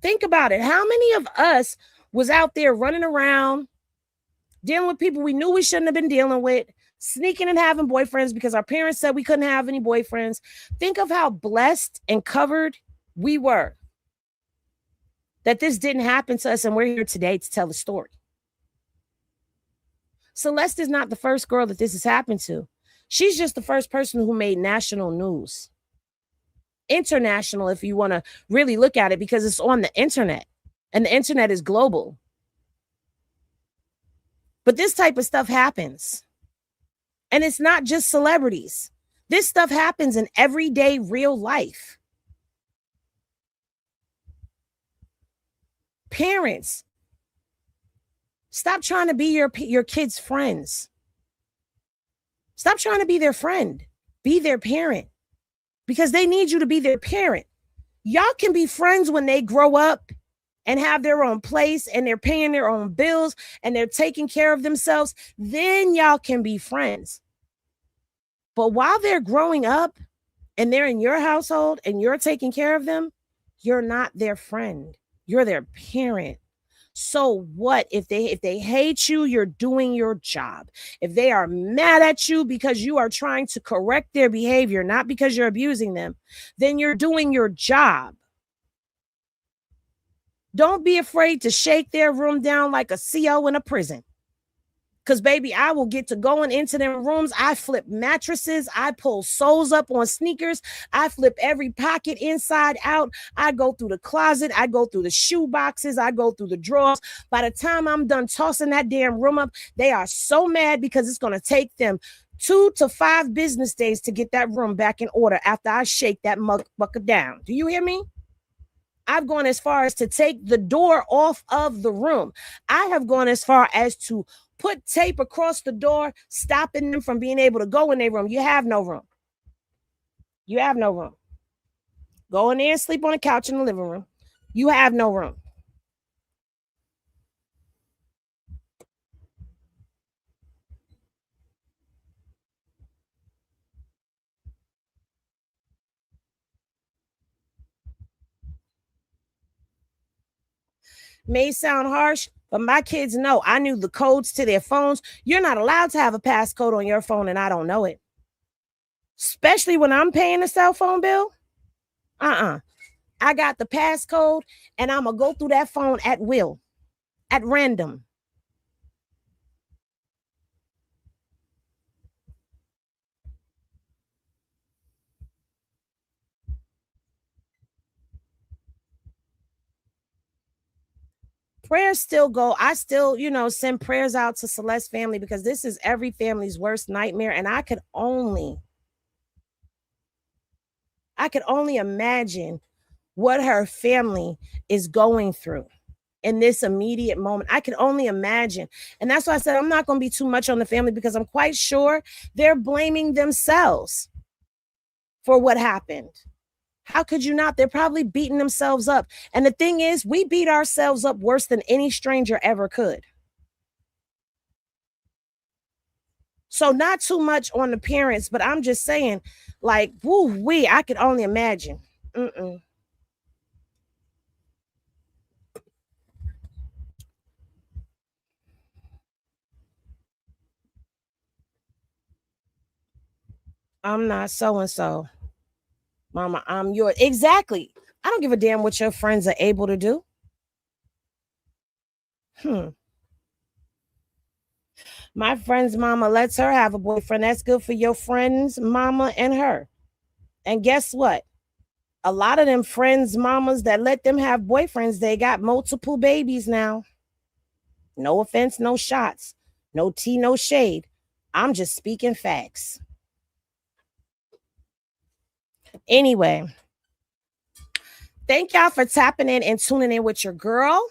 think about it. How many of us was out there running around, dealing with people we knew we shouldn't have been dealing with, sneaking and having boyfriends because our parents said we couldn't have any boyfriends? Think of how blessed and covered we were that this didn't happen to us, and we're here today to tell the story. Celeste is not the first girl that this has happened to. She's just the first person who made national news. International, if you want to really look at it, because it's on the internet, and the internet is global. But this type of stuff happens. And it's not just celebrities. This stuff happens in everyday real life. Parents, stop trying to be your kids' friends. Stop trying to be their friend. Be their parent, because they need you to be their parent. Y'all can be friends when they grow up and have their own place and they're paying their own bills and they're taking care of themselves. Then y'all can be friends. But while they're growing up and they're in your household and you're taking care of them, you're not their friend. You're their parent. So what if they hate you? You're doing your job. If they are mad at you because you are trying to correct their behavior, not because you're abusing them, then you're doing your job. Don't be afraid to shake their room down like a CO in a prison. Because, baby, I will get to going into them rooms. I flip mattresses. I pull soles up on sneakers. I flip every pocket inside out. I go through the closet. I go through the shoe boxes. I go through the drawers. By the time I'm done tossing that damn room up, they are so mad because it's going to take them 2 to 5 business days to get that room back in order after I shake that bucket down. Do you hear me? I've gone as far as to take the door off of the room. I have gone as far as to put tape across the door, stopping them from being able to go in their room. You have no room. You have no room. Go in there and sleep on the couch in the living room. You have no room. May sound harsh, but my kids know. I knew the codes to their phones. You're not allowed to have a passcode on your phone and I don't know it. Especially when I'm paying a cell phone bill. I got the passcode and I'm going to go through that phone at will, at random. Prayers still go. I still, send prayers out to Celeste's family because this is every family's worst nightmare. And I could only imagine what her family is going through. in this immediate moment. I can only imagine. And that's why I said I'm not going to be too much on the family, because I'm quite sure they're blaming themselves for what happened. How could you not? They're probably beating themselves up. And the thing is, we beat ourselves up worse than any stranger ever could. So not too much on the parents, but I'm just saying, like, woo-wee, I could only imagine. I'm not so-and-so. Mama, I'm yours. Exactly. I don't give a damn what your friends are able to do. My friend's mama lets her have a boyfriend. That's good for your friend's mama and her. And guess what? A lot of them friends' mamas that let them have boyfriends, they got multiple babies now. No offense, no shots. No tea, no shade. I'm just speaking facts. Anyway, thank y'all for tapping in and tuning in with your girl.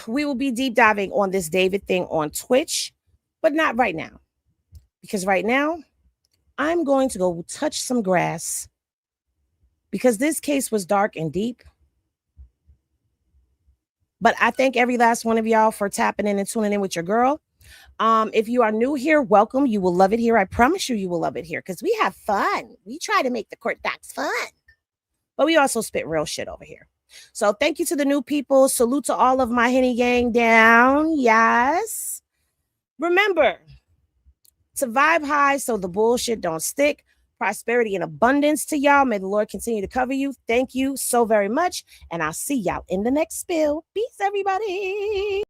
We will be deep diving on this David thing on Twitch, but not right now. Because right now, I'm going to go touch some grass, because this case was dark and deep. But I thank every last one of y'all for tapping in and tuning in with your girl. If you are new here, welcome. You will love it here. I promise you will love it here, because we have fun. We try to make the court docs fun, but we also spit real shit over here. So thank you to the new people. Salute to all of my Henny gang down. Yes. Remember to vibe high so the bullshit don't stick. Prosperity and abundance to y'all. May the Lord continue to cover you. Thank you so very much. And I'll see y'all in the next spill. Peace, everybody.